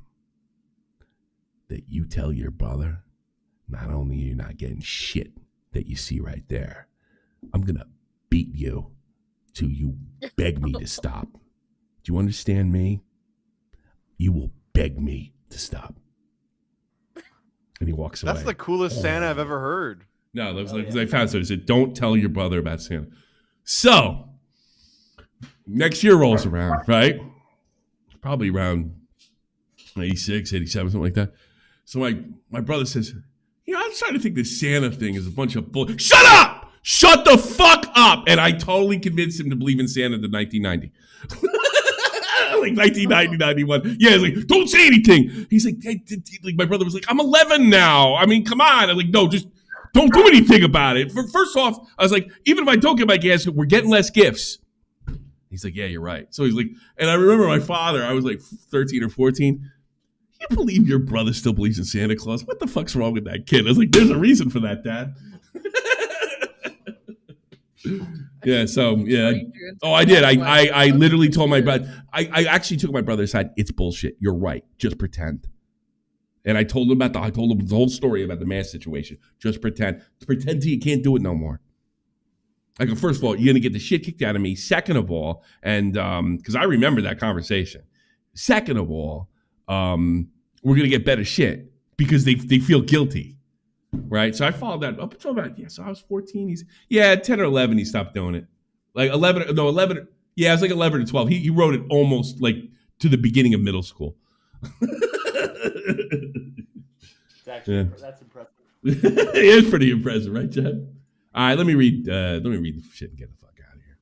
that you tell your brother, not only are you not getting shit that you see right there, I'm gonna beat you till you beg me to stop. Do you understand me? You will beg me to stop." And he walks away. That's the coolest Santa I've ever heard. No, that was because I found so. He said, "Don't tell your brother about Santa." So next year rolls around, right? Probably around 86, 87, something like that. So my brother says, "I'm starting to think this Santa thing is a bunch of bull." Shut up! Shut the fuck up! And I totally convinced him to believe in Santa in 1990. Like 1990, 91. Yeah, he's like, "Don't say anything." He's like, my brother was like, "I'm 11 now. I mean, come on." I'm like, "No, just don't do anything about it." First off, I was like, even if I don't get my gas, we're getting less gifts. He's like, "Yeah, you're right." So he's like, and I remember my father, I was like 13 or 14. "You believe your brother still believes in Santa Claus? What the fuck's wrong with that kid?" I was like, "There's a reason for that, Dad." Yeah, so yeah. Oh, I did. I literally told my brother. I actually took my brother's side. "It's bullshit. You're right. Just pretend." And I told him the whole story about the mask situation. Just pretend. Pretend till you can't do it no more. I go, first of all, you're gonna get the shit kicked out of me. Second of all, and because I remember that conversation. Second of all, we're gonna get better shit because they feel guilty. Right, so I followed that up until about so I was 14. 10 or 11. He stopped doing it. Like 11. No, 11. Yeah, it was like 11 to 12. He wrote it almost like to the beginning of middle school. That's impressive. It is pretty impressive, right, Chad? All right, let me read the shit and get the fuck out of here.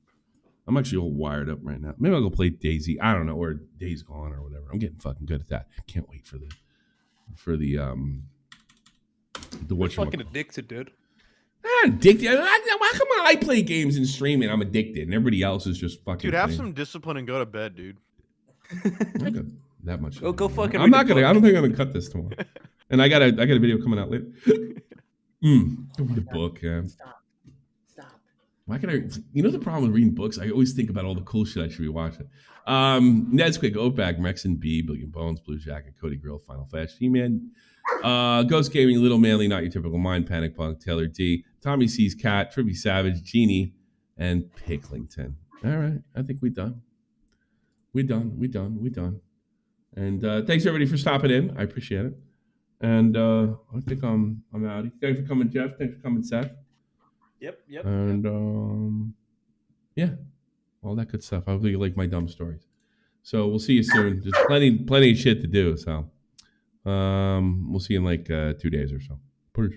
I'm actually all wired up right now. Maybe I'll go play Daisy. I don't know, or Days Gone or whatever. I'm getting fucking good at that. Can't wait for the what you're fucking addicted, dude. I'm addicted. Why come I play games and stream and I'm addicted and everybody else is just fucking. Dude, have some discipline and go to bed, dude. That much. Go fucking. I'm not gonna. I don't think I'm gonna cut this tomorrow. And I got a video coming out later. Don't read a book. Yeah. Stop. Why can I? You know the problem with reading books? I always think about all the cool shit I should be watching. Nesquik, Opag, Rex and B, Billion Bones, Blue Jacket, Cody Grill, Final Flash, He-Man, Ghost Gaming, Little Manly, Not Your Typical Mind, Panic Punk, Taylor D, Tommy C's Cat, Tribby Savage, Genie, and Picklington. All right, I think we're done. We're done. And thanks everybody for stopping in. I appreciate it. And I think I'm out. Thanks for coming, Jeff. Thanks for coming, Seth. Yep. And yeah, all that good stuff. I hope you like my dumb stories. So we'll see you soon. There's plenty of shit to do. So we'll see you in like 2 days or so. Peace.